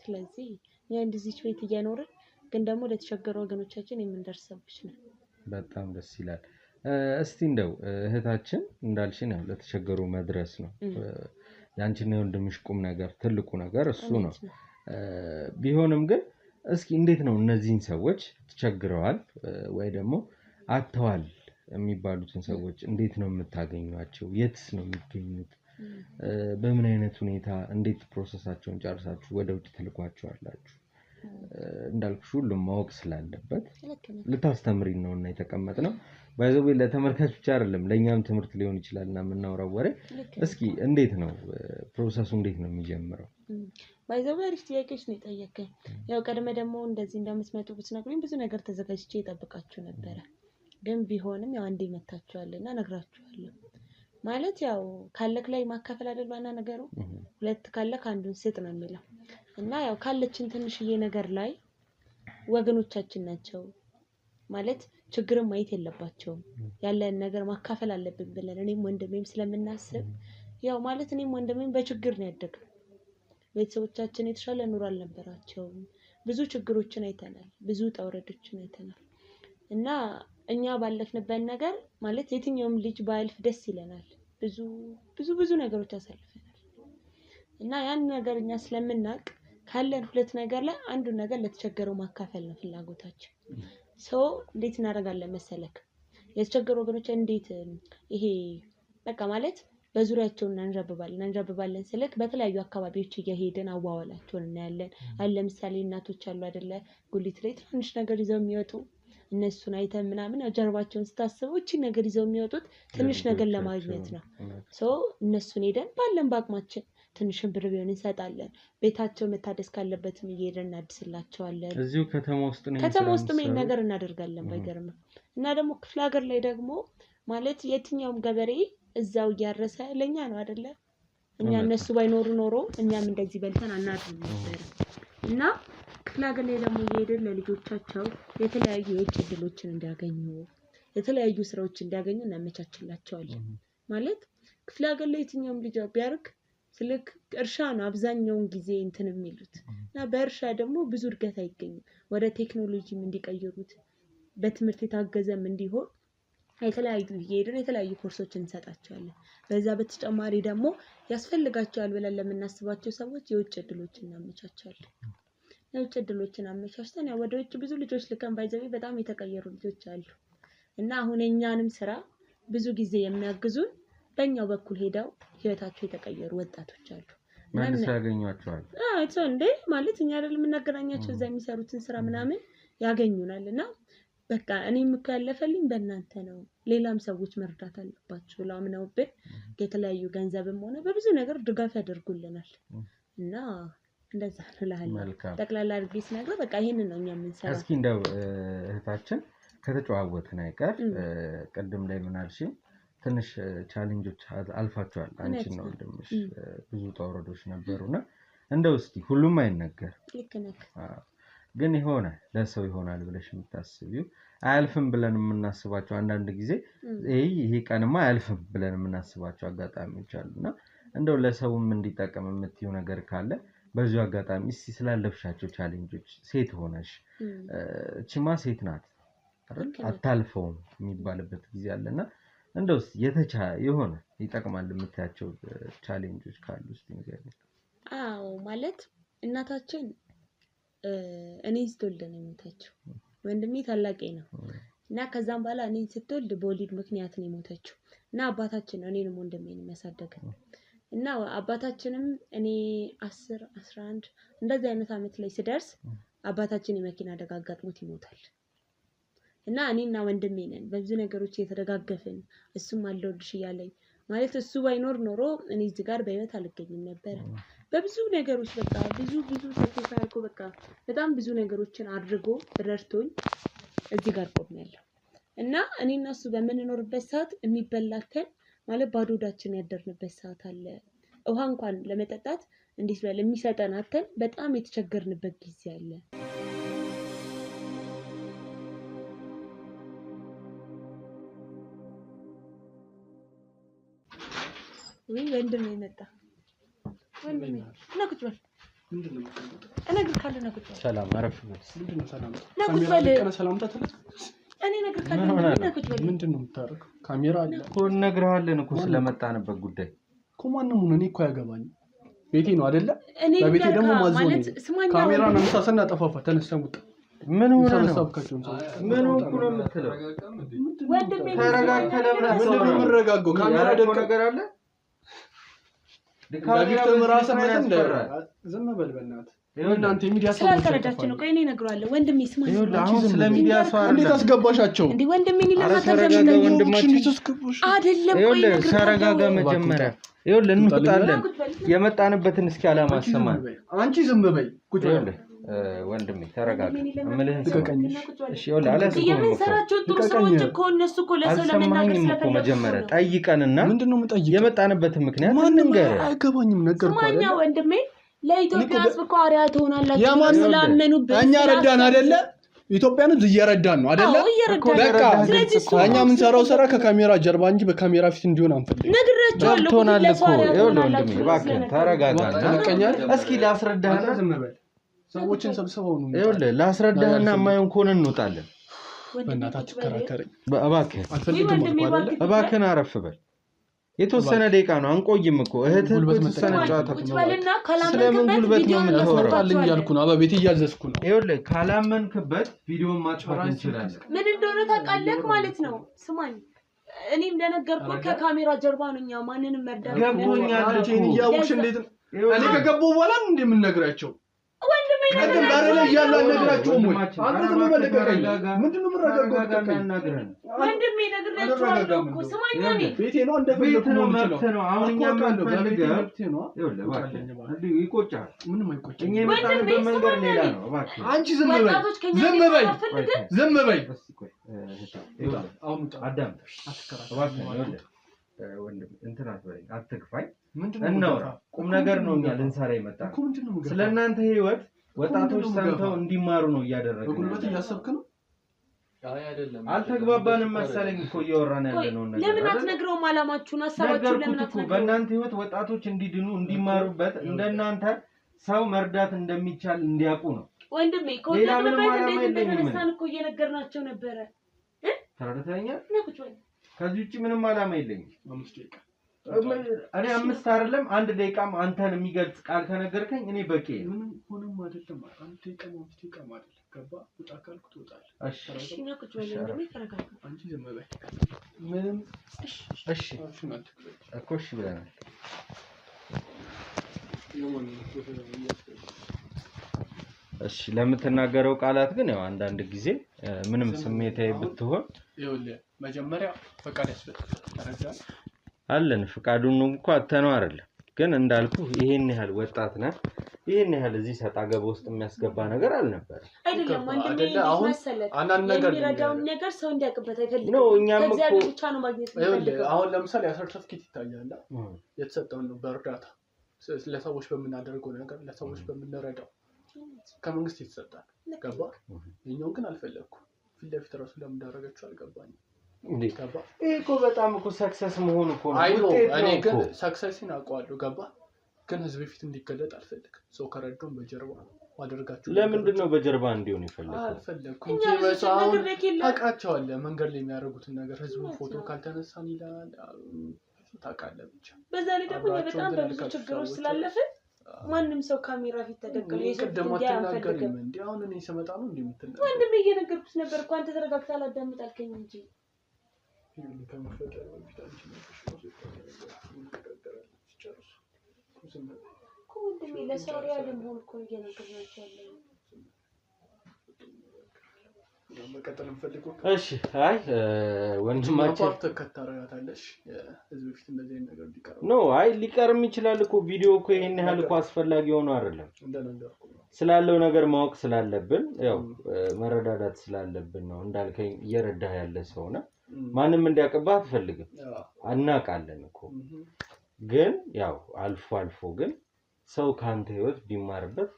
ስለዚህ ያ እንደዚህ ቤት እየኖርን ግን ደግሞ ለተቸገሩ ወገኖቻችን የምንደርሰብሽ ነው። በጣም ደስ ይላል። እስቲ እንደው እህታችን እንዳልሽን ያው ለተቸገሩ መድረስ ነው ያንቺና የወንድምሽ ቁም ነገር ትልቁ ነገር እሱ ነው። ቢሆንም ግን እስኪ እንዴት ነው እነዚህን ሰዎች ተቸግረዋል ወይ ደግሞ አጥተዋል የሚባሉትን ሰዎች እንዴት ነው የምታገኟቸው? የትስ ነው የሚገኙት? በምን አይነት ሁኔታ እንዴት ፕሮሰሳቸውን ጨርሳችሁ ወደ ውጭ ትልኳቸዋላችሁ? እንዳልኩሽ ሁሉም ማወቅ ስላለበት ልታስተምሪን ነውና የተቀመጥነው። ባይዘው ለተመልካች ብቻ አይደለም ለኛም ትምህርት ሊሆን ይችላልና የምናወራው ወሬ። እስኪ እንዴት ነው ፕሮሰሱ እንዴት ነው የሚጀምረው? ባይዘው አሪፍ ጥያቄዎች ነው የጠየቀኝ። ያው ቀድመ ደግሞ እንደዚህ እንደምትመጡ ብትነግሩኝ ብዙ ነገር ተዘጋጅቼ እጠብቃችሁ ነበረ። ግን ቢሆንም ያው አንዴ መታችኋልና ነግራችኋለሁ። ማለት ያው ካለክ ላይ ማካፈል አይደል ዋና ነገሩ። ሁለት ካለክ አንዱን ስጥ ነው የሚለው። እና ያው ካለችን ትንሽዬ ነገር ላይ ወገኖቻችን ናቸው ማለት ችግርን ማየት የለባቸውም። ያለን ነገር ማካፈል አለብን ብለን እኔም ወንድሜም ስለምናስብ ያው ማለት እኔም ወንድሜም በችግር ነው ያደግነው። ቤተሰቦቻችን የተሻለ ኑሮ አልነበራቸውም። ብዙ ችግሮችን አይተናል፣ ብዙ ጠውረዶችን አይተናል። እና እኛ ባለፍንበት ነገር ማለት የትኛውም ልጅ ባያልፍ ደስ ይለናል። ብዙ ነገሮች አሳልፈናል። እና ያን ነገር እኛ ስለምናውቅ ካለን ሁለት ነገር ላይ አንዱን ነገር ለተቸገረው ማካፈል ነው ፍላጎታችን። እንዴት እናደርጋለን መሰለክ? የተቸገሩ ወገኖች እንዴት ይሄ በቃ ማለት በዙሪያቸው እናንዣብባለን ስልክ በተለያዩ አካባቢዎች እየሄድን አዋዋላቸውን እናያለን። ለምሳሌ እናቶች አሉ አይደለ? ጉሊት ላይ ትንሽ ነገር ይዘው የሚወጡ እነሱን አይተን ምናምን ጀርባቸውን ስታስበው እቺ ነገር ይዘው የሚወጡት ትንሽ ነገር ለማግኘት ነው። እነሱን ሄደን ባለን በአቅማችን ትንሽም ብር ቢሆን እንሰጣለን። ቤታቸው መታደስ ካለበትም እየሄድን እናድስላቸዋለን። እዚሁ ከተማ ውስጥ ምን ነገር እናደርጋለን ባይገርም። እና ደግሞ ክፍለ ሀገር ላይ ደግሞ ማለት የትኛውም ገበሬ እዛው እያረሰ ለኛ ነው አይደለ? እኛ እነሱ ባይኖሩ ኖሮ እኛም እንደዚህ በልተን አናድርም ነበር። እና ክፍለ ሀገር ላይ ደግሞ እየሄድን ለልጆቻቸው የተለያዩ የውጭ እድሎችን እንዲያገኙ የተለያዩ ስራዎች እንዲያገኙ እናመቻችላቸዋለን። ማለት ክፍለ ሀገር ላይ የትኛውም ልጅ ቢያርግ ስልክ እርሻ ነው አብዛኛውን ጊዜ እንትን የሚሉት እና በእርሻ ደግሞ ብዙ እድገት አይገኝም። ወደ ቴክኖሎጂም እንዲቀይሩት በትምህርት የታገዘም እንዲሆን የተለያዩ ኮርሶችን እንሰጣቸዋለን። በዛ በተጨማሪ ደግሞ ያስፈልጋቸዋል ብለን ለምናስባቸው ሰዎች የውጭ እድሎችን እናመቻቻለን። የውጭ እድሎችን አመቻችተን ያው ወደ ውጭ ብዙ ልጆች ልከን ባይዘው በጣም የተቀየሩ ልጆች አሉ። እና አሁን የኛንም ስራ ብዙ ጊዜ የሚያግዙን በእኛው በኩል ሄደው ህይወታቸው የተቀየሩ ወጣቶች አሉ። ማለት ያገኙአቸዋል። እንዴ ማለት እኛ አይደል የምናገናኛቸው እዛ የሚሰሩትን ስራ ምናምን ያገኙናል። እና በቃ እኔም እኮ ያለፈልኝ በእናንተ ነው፣ ሌላም ሰዎች መርዳት አለባቸው ብለው አምነውብን የተለያዩ ገንዘብም ሆነ በብዙ ነገር ድጋፍ ያደርጉልናል። እና እንደዛ እላለሁ። ጠቅላላ አድርጌ ስነግረው በቃ ይሄንን ነው እኛ የምንሰራው። እስኪ እንደው እህታችን ከተጨዋወትን አይቀር ቅድም ላይ ምን አልሽኝ? ትንሽ ቻሌንጆች አልፋቸዋል አንቺና ወንድምሽ ብዙ ተወረዶች ነበሩና እንደው እስኪ ሁሉም አይነገር ልክ ነህ ግን ይሆናል ለሰው ይሆናል ብለሽ የምታስቢው አያልፍም ብለን የምናስባቸው አንዳንድ ጊዜ ይሄ ቀንማ አያልፍም ብለን የምናስባቸው አጋጣሚዎች አሉና እንደው ለሰውም እንዲጠቀም የምትይው ነገር ካለ በዚሁ አጋጣሚ እስቲ ስላለፍሻቸው ቻሌንጆች ሴት ሆነሽ እቺማ ሴት ናት አታልፈውም የሚባልበት ጊዜ አለና እንደው የሆነ ይጠቅማል የምታያቸው ቻሌንጆች ካሉ እስቲ ንገሪኝ። አዎ ማለት እናታችን እኔን ስትወልድ ነው የሞተችው። ወንድሜ ታላቄ ነው እና ከዛም በኋላ እኔን ስትወልድ በወሊድ ምክንያት ነው የሞተችው። እና አባታችን ነው እኔንም ወንድሜን የሚያሳደገን። እና አባታችንም እኔ 10 11 እንደዚህ አይነት አመት ላይ ስደርስ አባታችን የመኪና አደጋ አጋጥሞት ይሞታል። እና እኔና ወንድሜ ነን በብዙ ነገሮች እየተደጋገፍን እሱም አለውልሽ እያለኝ ማለት እሱ ባይኖር ኖሮ እኔ እዚህ ጋር በህይወት አልገኝም ነበር። በብዙ ነገሮች በቃ ብዙ ሳክሪፋይስ አድርጎ በቃ በጣም ብዙ ነገሮችን አድርጎ ረድቶኝ እዚህ ጋር ቆሜያለሁ። እና እኔና እሱ በምንኖርበት ሰዓት የሚበላከን ማለት ባዶ ሆዳችን ያደርንበት ሰዓት አለ። ውሃ እንኳን ለመጠጣት እንዴት ነው ለሚሰጠን አተን በጣም የተቸገርንበት ጊዜ አለ። ወይ ወንድሜ መጣ ወንድሜ ነቁጭ በል ምንድነው እነግርካለሁ ነቁጭ በል ሰላም አረፍ ምንድነው ሰላም ነቁጭ በል ካሜራ ሰላምታ ተለ እኔ እነግርካለሁ ነቁጭ በል ምንድነው የምታረገው ካሜራ አለ እኮ እነግርሃለን እኮ ስለመጣንበት ጉዳይ እኮ ማንንም ሆነ እኔ እኮ ያገባኝ ቤቴ ነው አይደለ በቤቴ ደግሞ ማለት ካሜራ ነው ምሳሰና ጠፋፋ ተነስተን ወጣ ምን ሆነ ነው ምን ሆነ ነው የምትለው ወንድሜ ተረጋግተህ ምንድነው የምረጋጋው ካሜራ ደቅ ነገር አለ ካሜራ ምራሰ ማለት እንደ ዝም በል በእናትህ እናንተ ሚዲያ ሰው ስለተረዳችሁ ነው። ቆይ እኔ እነግረዋለሁ ወንድሜ ስማ አሁን ስለ ሚዲያ ሰው አይደለም እንዴት አስገባሻቸው እንዴ ወንድሜ እኔ ተረጋጋ ወንድማችን አይደለም ቆይ ተረጋጋ መጀመሪያ ይኸውልህ እንውጣለን የመጣንበትን እስኪ አላማ አሰማን አንቺ ዝም በይ ቁጭ በል ወንድሜ ተረጋጋ እምልህን ተቀቀኝሽ እሺ ይኸውልህ አላስቆም የምንሰራቸው ጥሩ ስራዎች እኮ እነሱ እኮ ለሰው ለመናገር ስለፈለጉ መጀመሪያ ጠይቀንና ምንድነው የምጠይቀው የመጣንበትን ምክንያት እንንገር አይገባኝም ነገርኩ አይደል ማኛ ወንድሜ ለኢትዮጵያ ሕዝብ እኮ አሪያ ትሆናላችሁ ስላመኑበት እኛ ረዳን አይደለ ኢትዮጵያን እየረዳን ነው አይደለ በቃ እኛ ምን ሰራው ስራ ከካሜራ ጀርባ እንጂ በካሜራ ፊት እንዲሆን አንፈልግም ነግሬያቸዋለሁ እኮ ይኸውልህ ወንድሜ እባክህ ተረጋጋና እስኪ ላስረዳህና ዝም በል ሰዎችን ሰብስበው ነው ይኸውልህ ላስረዳህና የማይሆን ከሆነ እንውጣለን በእናታችሁ ተከራከረኝ እባክህ አልፈልግም እባክህን አረፍ በል የተወሰነ ደቂቃ ነው አንቆይም እኮ እህት የተወሰነ ጨዋታ ስለምን ጉልበት ነው የምታወራው ያልኩ ነው አበቤት እያዘዝኩ ነው ይኸውልህ ካላመንክበት ቪዲዮን ማጥፋት እንችላለን ምን እንደሆነ ታውቃለህ ማለት ነው ስማኝ እኔ እንደነገርኩህ ከካሜራ ጀርባ ነው እኛ ማንንም መርዳት ገብቶኛል ያውሽ እንዴት እኔ ከገባው በኋላ እንዴ ምን ነግራቸው ወንድሜ ነገር ባረ ላይ ያለ ነግራቸው ሞይ አንተ ዝም በለቀቀኝ ምንድነው ምረጋጋው እናግረን ወንድሜ ነግራቸዋለሁ እኮ ስማኝ እኔ ቤቴ ነው እንደፈለኩ ነው ነው አሁን እኛ የምንፈልገው ይኸውልህ እባክህ ይቆጫል ምንም አይቆጭም እኛ የመጣንበት መንገድ ሌላ ነው እባክህ አንቺ ዝም በይ አሁን አዳም እባክህ ይኸውልህ ወንድም እንትን አትበለኝ አትግፋኝ እናውራ ቁም ነገር ነው እኛ ልንሰራ የመጣን ስለናንተ ህይወት ወጣቶች ሰምተው እንዲማሩ ነው እያደረግን በጉልበት እያሰብክ ነው አይ አይደለም አልተግባባንም መሰለኝ እኮ እየወራን ያለነው ነገር ለምን አትነግረውም አላማችሁን ሐሳባችሁን ለምን አትነግረውም በእናንተ ህይወት ወጣቶች እንዲድኑ እንዲማሩበት እንደናንተ ሰው መርዳት እንደሚቻል እንዲያውቁ ነው ወንድሜ ኮንታክት ማለት እንደተነሳን እኮ እየነገርናቸው ነበረ ተረድተኸኛል ነቁጭ ወይ ከዚህ ውጪ ምንም አላማ የለኝም 5 ደቂቃ እኔ 5 አይደለም 1 ደቂቃም አንተን የሚገልጽ ቃል ከነገርከኝ እኔ በቂ ነው ምንም ሆነም አይደለም 1 ደቂቃ 5 ደቂቃ ማለት ገባ ወጣ ካልኩ ትወጣለህ እሺ ነቁጭ ወይ እንደኔ ተረጋጋ አንቺ ዝም በይ ምንም እሺ እኮ እሺ ብለናል እሺ ለምትናገረው ቃላት ግን ያው አንዳንድ ጊዜ ምንም ስሜታዊ ብትሆን ይኸውልህ መጀመሪያ ፈቃድ ያስፈልጋል አለን ፈቃዱን እንኳን አተነው አይደለም ግን እንዳልኩ ይሄን ያህል ወጣት ነህ ይሄን ያህል እዚህ ሰጣ ገባ ውስጥ የሚያስገባ ነገር አልነበረ አይደለም ወንድሜ አሁን አንዳንድ ነገር የሚረዳውን ነገር ሰው እንዲያውቅበት አይፈልግም ነው እኛም እኮ ብቻ ነው ማግኘት የሚፈልገው አሁን ለምሳሌ ሰርተፍኬት ይታያል የተሰጠው ነው በእርዳታ ለሰዎች በመናደርገው ነገር ለሰዎች በመነረዳው ከመንግስት የተሰጣል ገባ የኛው ግን አልፈለኩም ፊት ለፊት ራሱ ለምን እንዳደረገችው አልገባኝም እንዴ ገባ እኮ በጣም እኮ ሰክሰስ መሆን እኮ ነው እኔ ግን ሰክሰስን አውቀዋለሁ ገባ ግን ህዝብ ፊት እንዲገለጥ አልፈልግም ሰው ከረዶም በጀርባ ማድረጋችሁ ለምንድን ነው በጀርባ እንዲሆን ይፈልጋል አልፈልኩም ታውቃቸዋለህ መንገድ ላይ የሚያደርጉትን ነገር ህዝቡን ፎቶ ካልተነሳን ይላል ታውቃለህ ብቻ በዛ ላይ ደግሞ በጣም በብዙ ችግሮች ስላለፈ ማንንም ሰው ካሜራ ፊት ተደቅሎ የሰደሙ አትናገሪም እንዴ አሁን እኔ ስመጣ ነው እንደምትል ወንድሜ እየነገርኩት ነበር እኮ አንተ ተረጋግተህ አላዳምጥ አልከኝ እንጂ ወንድሜ ለሰው ሪያል መሆን እኮ እየነገርናቸው ያለው መቀጠል እንፈልገው እሺ አይ ወንድማችን ተከታራያታለሽ ህዝብ ፊት እንደዚህ ነገር ሊቀር ነው አይ ሊቀርም ይችላል እኮ ቪዲዮ እኮ ይሄን ያህል እኮ አስፈላጊ ሆኖ አይደለም ስላለው ነገር ማወቅ ስላለብን ያው መረዳዳት ስላለብን ነው እንዳልከኝ እየረዳህ ያለ ሰው ነው ማንም እንዲያቀባህ አትፈልግም አናቃለን እኮ ግን ያው አልፎ አልፎ ግን ሰው ካንተ ህይወት ቢማርበት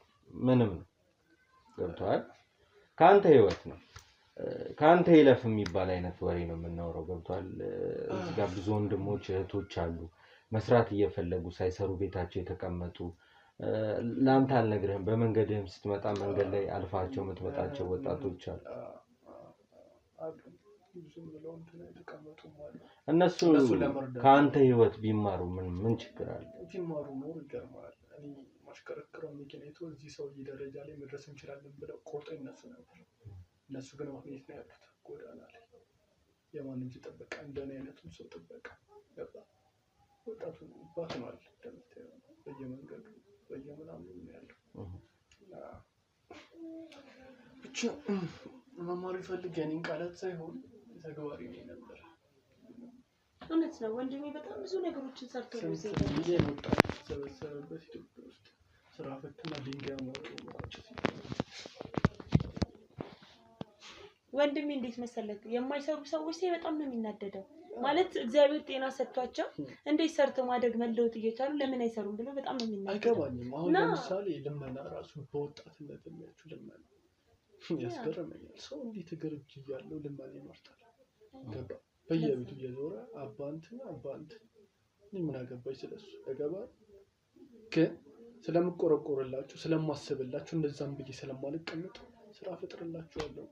ምንም ነው ገብቷል ካንተ ህይወት ነው ካንተ ይለፍ የሚባል አይነት ወሬ ነው የምናወራው ገብቷል እዚህ ጋር ብዙ ወንድሞች እህቶች አሉ መስራት እየፈለጉ ሳይሰሩ ቤታቸው የተቀመጡ ላንተ አልነግርህም በመንገድህም ስትመጣ መንገድ ላይ አልፋቸው የምትመጣቸው ወጣቶች አሉ እነሱ ካንተ ህይወት ቢማሩ ምን ችግር አለ ቢማሩ ነው ይገርማል እኔ ማሽከረክረው መኪናይቶ እዚህ ሰው ደረጃ ላይ መድረስ እንችላለን ብለው ቆርጦ እነሱ ነበር እነሱ ግን አሁን የት ነው ያሉት ጎዳና ላይ የማንም ጥበቃ እንደኔ አይነቱን ሰው ጥበቃ ገባ ወጣቱ ባትማል እንደምታየው በየመንገዱ በየምናምኑ ነው ያለው ብቻ መማር ይፈልግ ያኔን ቃላት ሳይሆን ተግባሪ ነው ነበር እውነት ነው ወንድሜ በጣም ብዙ ነገሮችን ሰርቶ ነው ይሄ ነው ተሰበሰበበት ኢትዮጵያ ውስጥ ስራ ፈትና ድንጋይ ማውጣት ወንድሜ እንዴት መሰለክ የማይሰሩ ሰዎች ሲይ በጣም ነው የሚናደደው ማለት እግዚአብሔር ጤና ሰጥቷቸው እንዴት ሰርተው ማደግ መለወጥ እየቻሉ ለምን አይሰሩም ብሎ በጣም ነው የሚናደደው አይገባኝም አሁን ለምሳሌ ልመና ራሱ በወጣትነት የሚያቹ ልመና ያስገርመኛል ሰው እንዴት እግርጅ ያለው ልመና ይመርጣል ገባ በየቤቱ እየዞረ አባንት ምን አገባኝ ስለሱ ያገባ ግን ስለምቆረቆርላችሁ ስለማስብላችሁ እንደዛም ብዬ ስለማልቀመጥ ስራ ፈጥርላችኋለሁ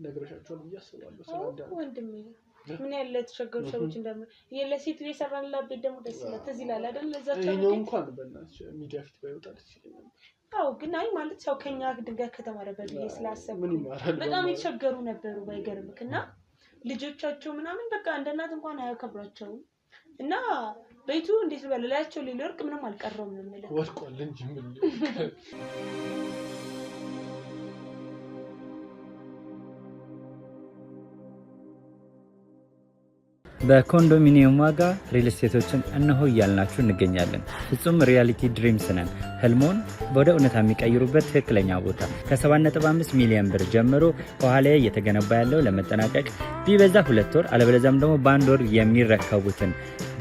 ነገርሻቸውን እያስባለሁ ስለአንዳንድ ወንድሜ ምን ያለ ተቸገሩ ሰዎች እንደም የለሴት የሰራንላት ቤት ደግሞ ደስ ይላል ትዝ ይላል አይደል ለዛቸው ነው እንኳን በእናትሽ ሚዲያ ፊት ባይወጣ ደስ ይለኛል አው ግን አይ ማለት ሰው ከኛ ድንጋይ ከተማረበት ብዬ ስላሰብኩ ምን ይማራል በጣም የተቸገሩ ነበሩ ባይገርምክና ልጆቻቸው ምናምን በቃ እንደናት እንኳን አያከብራቸውም እና ቤቱ እንዴት በለላቸው ሊወርቅ ምንም አልቀረውም ነው ማለት ወድቋል እንጂ ምን በኮንዶሚኒየም ዋጋ ሪል ስቴቶችን እነሆ እያልናችሁ እንገኛለን። ፍጹም ሪያሊቲ ድሪምስ ነን። ህልሞን ወደ እውነታ የሚቀይሩበት ትክክለኛ ቦታ ከ7.5 ሚሊዮን ብር ጀምሮ ከኋላ እየተገነባ ያለው ለመጠናቀቅ ቢበዛ 2 ወር አለበለዚያም ደግሞ በ1 ወር የሚረከቡትን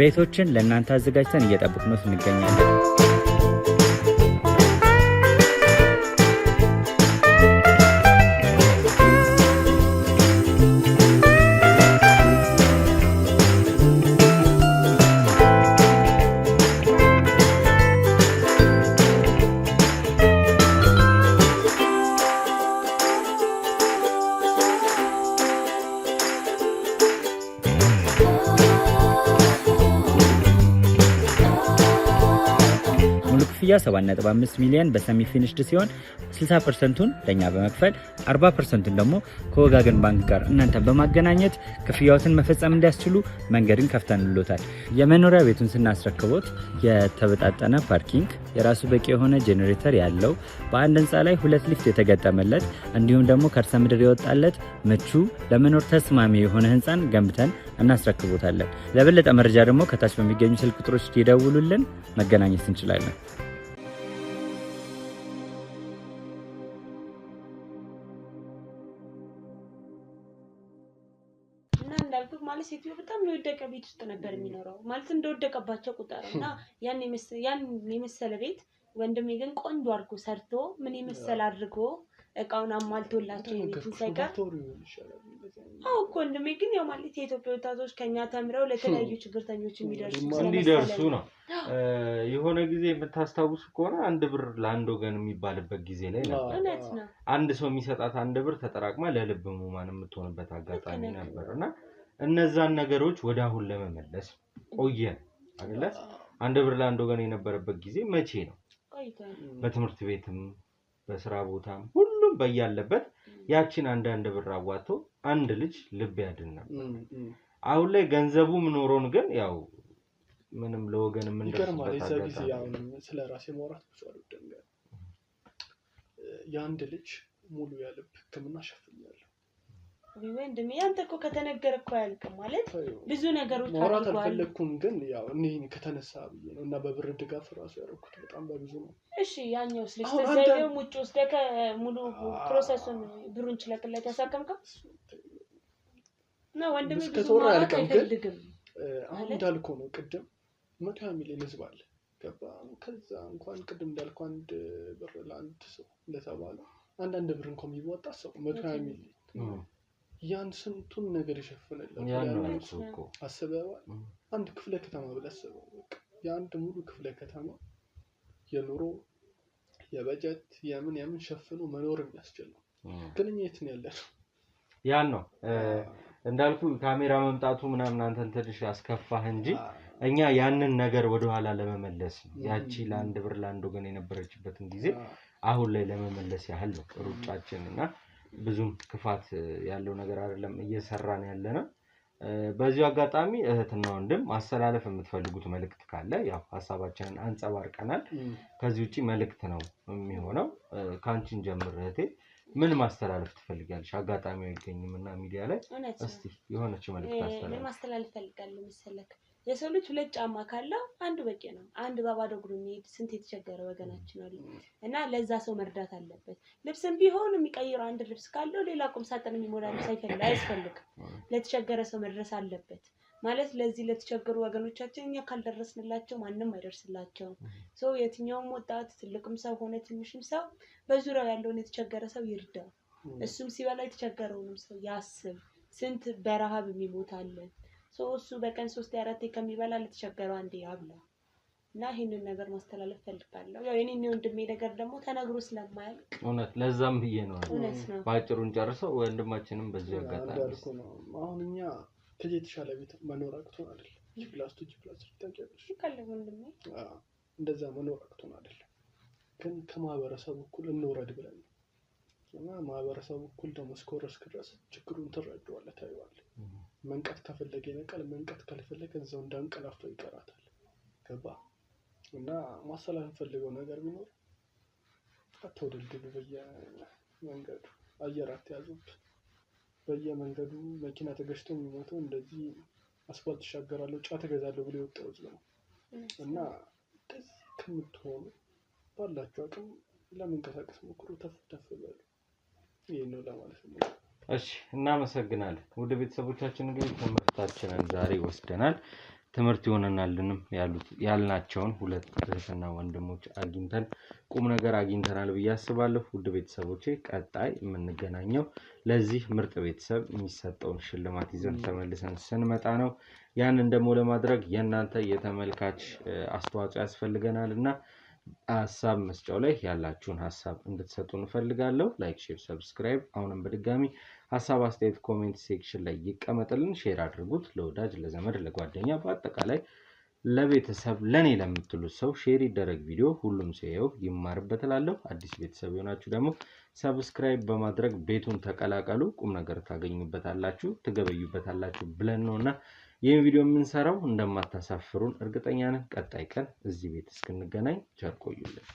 ቤቶችን ለእናንተ አዘጋጅተን እየጠበቅነው እንገኛለን። ክፍያ 7.5 ሚሊዮን በሰሚ ፊኒሽድ ሲሆን 60%ቱን ለኛ በመክፈል 40%ቱን ደግሞ ከወጋገን ባንክ ጋር እናንተ በማገናኘት ክፍያዎትን መፈጸም እንዲያስችሉ መንገድን ከፍተንልዎታል። የመኖሪያ ቤቱን ስናስረክቦት የተበጣጠነ ፓርኪንግ፣ የራሱ በቂ የሆነ ጄኔሬተር ያለው በአንድ ህንፃ ላይ 2 ሊፍት የተገጠመለት እንዲሁም ደግሞ ከርሰ ምድር የወጣለት ምቹ ለመኖር ተስማሚ የሆነ ህንፃን ገንብተን እናስረክቦታለን። ለበለጠ መረጃ ደግሞ ከታች በሚገኙ ስልክ ቁጥሮች ይደውሉልን፣ መገናኘት እንችላለን። ማለት ሴትዮ በጣም የወደቀ ቤት ውስጥ ነበር የሚኖረው ማለት እንደወደቀባቸው ቁጠረውና ያን የመሰለ ቤት ወንድሜ ግን ቆንጆ አድርጎ ሰርቶ ምን የመሰለ አድርጎ እቃውን አሟልቶላቸው የቤቱን ሳይቀር አው ወንድሜ ግን ያው ማለት የኢትዮጵያ ወጣቶች ከኛ ተምረው ለተለያዩ ችግርተኞች እንዲደርሱ ነው። የሆነ ጊዜ የምታስታውሱ ከሆነ 1 ብር ለአንድ ወገን የሚባልበት ጊዜ ላይ ነበር። አንድ ሰው የሚሰጣት 1 ብር ተጠራቅማ ለልብ ሙማን የምትሆንበት አጋጣሚ ነበርና እነዛን ነገሮች ወደ አሁን ለመመለስ ቆየን አይደለ? 1 ብር ለአንድ ወገን የነበረበት ጊዜ መቼ ነው? በትምህርት ቤትም በስራ ቦታም ሁሉም በያለበት ያቺን 1 ብር አዋጥቶ አንድ ልጅ ልብ ያድን ነበር። አሁን ላይ ገንዘቡ ምኖሮን ግን ያው ምንም ለወገን ምን እንደርሰበት ጊዜ ያው ስለራሴ ማውራት ብዙ አይደለም። የአንድ ልጅ ሙሉ ያለብ ህክምና ሸፍኛለሁ። ወንድሜ አንተ እኮ ከተነገረኩ አያልቅም ማለት ብዙ ነገሮች ማውራት አልፈለኩም፣ ግን ያው እኔን ከተነሳ ብዬ ነው እና በብር ድጋፍ ራሱ ያደረኩት በጣም በብዙ ነው። እሺ ያኛው ስልሽ ተዘይው ሙጭ ወስደከ ሙሉ ፕሮሰሱን ብሩን ችለክለት ያሳከምከው ነው ወንድሜ ብዙ ማውራት አይፈልግም። አሁን እንዳልኩ ነው ቅድም 120 ሚሊዮን ህዝብ አለ ገባ ከዛ እንኳን ቅድም እንዳልኩ አንድ ብር ለአንድ ሰው እንደተባለ አንዳንድ ብር እንኳን የሚወጣ ሰው 120 ሚሊዮን ያን ስንቱን ነገር ይሸፍንላል አስበዋል አንድ ክፍለ ከተማ ብለህ አስበው በቃ የአንድ ሙሉ ክፍለ ከተማ የኑሮ የበጀት የምን ሸፍኖ መኖር የሚያስችል ነው ግን እኛ የት ነው ያለነው ያን ነው እንዳልኩ ካሜራ መምጣቱ ምናምን አንተን ትንሽ ያስከፋህ እንጂ እኛ ያንን ነገር ወደ ኋላ ለመመለስ ያቺ ለአንድ ብር ለአንድ ወገን የነበረችበትን ጊዜ አሁን ላይ ለመመለስ ያህል ነው ሩጫችንና ብዙም ክፋት ያለው ነገር አይደለም እየሰራን ያለና በዚሁ አጋጣሚ እህትና ወንድም ማስተላለፍ የምትፈልጉት መልእክት ካለ ያው ሐሳባችንን አንጸባርቀናል ከዚህ ውጪ መልእክት ነው የሚሆነው ካንቺን ጀምር እህቴ ምን ማስተላለፍ ትፈልጋለሽ አጋጣሚው አይገኝምና ሚዲያ ላይ እስቲ የሆነች መልእክት አስተላልፍ ምን ማስተላለፍ ፈልጋለሁ መሰለክ የሰው ልጅ ሁለት ጫማ ካለው አንዱ በቂ ነው አንድ ባባዶ እግሩ የሚሄድ ስንት የተቸገረ ወገናችን አለ እና ለዛ ሰው መርዳት አለበት ልብስም ቢሆን የሚቀይረው አንድ ልብስ ካለው ሌላ ቁም ሳጥን የሚሞላ ልብስ አይፈልግም ለተቸገረ ሰው መድረስ አለበት ማለት ለዚህ ለተቸገሩ ወገኖቻችን እኛ ካልደረስንላቸው ማንንም አይደርስላቸው ሰው የትኛውም ወጣት ትልቅም ሰው ሆነ ትንሽም ሰው በዙሪያው ያለውን የተቸገረ ሰው ይርዳ እሱም ሲበላ የተቸገረውንም ሰው ያስብ ስንት በረሃብ የሚሞት አለ እሱ በቀን 3-4 ከሚበላ ለተቸገረው አንዴ ያብላ እና ይሄንን ነገር ማስተላለፍ ፈልጋለሁ ያው የኔ ወንድሜ ነገር ደግሞ ተነግሮ ስለማያልቅ እውነት ለዛም ብዬ ነው ባጭሩን ጨርሰው ወንድማችንም በዚህ አጋጣሚ አሁን እኛ ከዚህ የተሻለ ቤት መኖር አቅቶን አይደል ጂፕላስቱ ታውቂያለሽ ካለ ወንድሜ እንደዛ መኖር አቅቶን አይደል ግን ከማህበረሰቡ እኩል እንወረድ ብለን እና ማህበረሰቡ እኩል ደግሞ እስከወረስክ ድረስ ችግሩን ትረዳዋለህ ታይዋለህ መንቀት ከፈለገ ይነቀል መንቀት ካልፈለገ እዛው እንዳንቀላፍቶ ይቀራታል ገባ እና ማስተላለፍ ፈልገው ነገር ቢኖር አትወደልድሉ በየመንገዱ አየር አትያዙት በየመንገዱ መኪና ተገጭቶ የሚሞተው እንደዚህ አስፋልት ተሻገራለሁ ጫት ተገዛለሁ ብሎ ይወጣው ነው እና ከምትሆኑ ባላችሁ አቅም ለመንቀሳቀስ ሞክሩ ተፍ በሉ ይሄን ለማለት ነው እሺ እናመሰግናለን ውድ ቤተሰቦቻችን እንግዲህ ትምህርታችንን ዛሬ ወስደናል ትምህርት ይሆነናልንም ያልናቸውን ሁለት እህትና ወንድሞች አግኝተን ቁም ነገር አግኝተናል ብዬ አስባለሁ ውድ ቤተሰቦቼ ቀጣይ የምንገናኘው ለዚህ ምርጥ ቤተሰብ የሚሰጠውን ሽልማት ይዘን ተመልሰን ስንመጣ ነው ያንን ደግሞ ለማድረግ የእናንተ የተመልካች አስተዋጽኦ ያስፈልገናልና ሐሳብ መስጫው ላይ ያላችሁን ሐሳብ እንድትሰጡን ፈልጋለሁ ላይክ ሼር ሰብስክራይብ አሁንም በድጋሚ ሐሳብ አስተያየት ኮሜንት ሴክሽን ላይ ይቀመጥልን ሼር አድርጉት ለወዳጅ ለዘመድ ለጓደኛ በአጠቃላይ ለቤተሰብ ለኔ ለምትሉት ሰው ሼር ይደረግ ቪዲዮ ሁሉም ሰው ይማርበታል አዲስ ቤተሰብ ሆናችሁ ደግሞ ሰብስክራይብ በማድረግ ቤቱን ተቀላቀሉ ቁም ነገር ታገኙበታላችሁ ትገበዩበታላችሁ ብለን ነውና ይሄን ቪዲዮ የምንሰራው እንደማታሳፍሩን እርግጠኛ ነን ቀጣይ ቀን እዚህ ቤት እስክንገናኝ ቸር ቆዩልን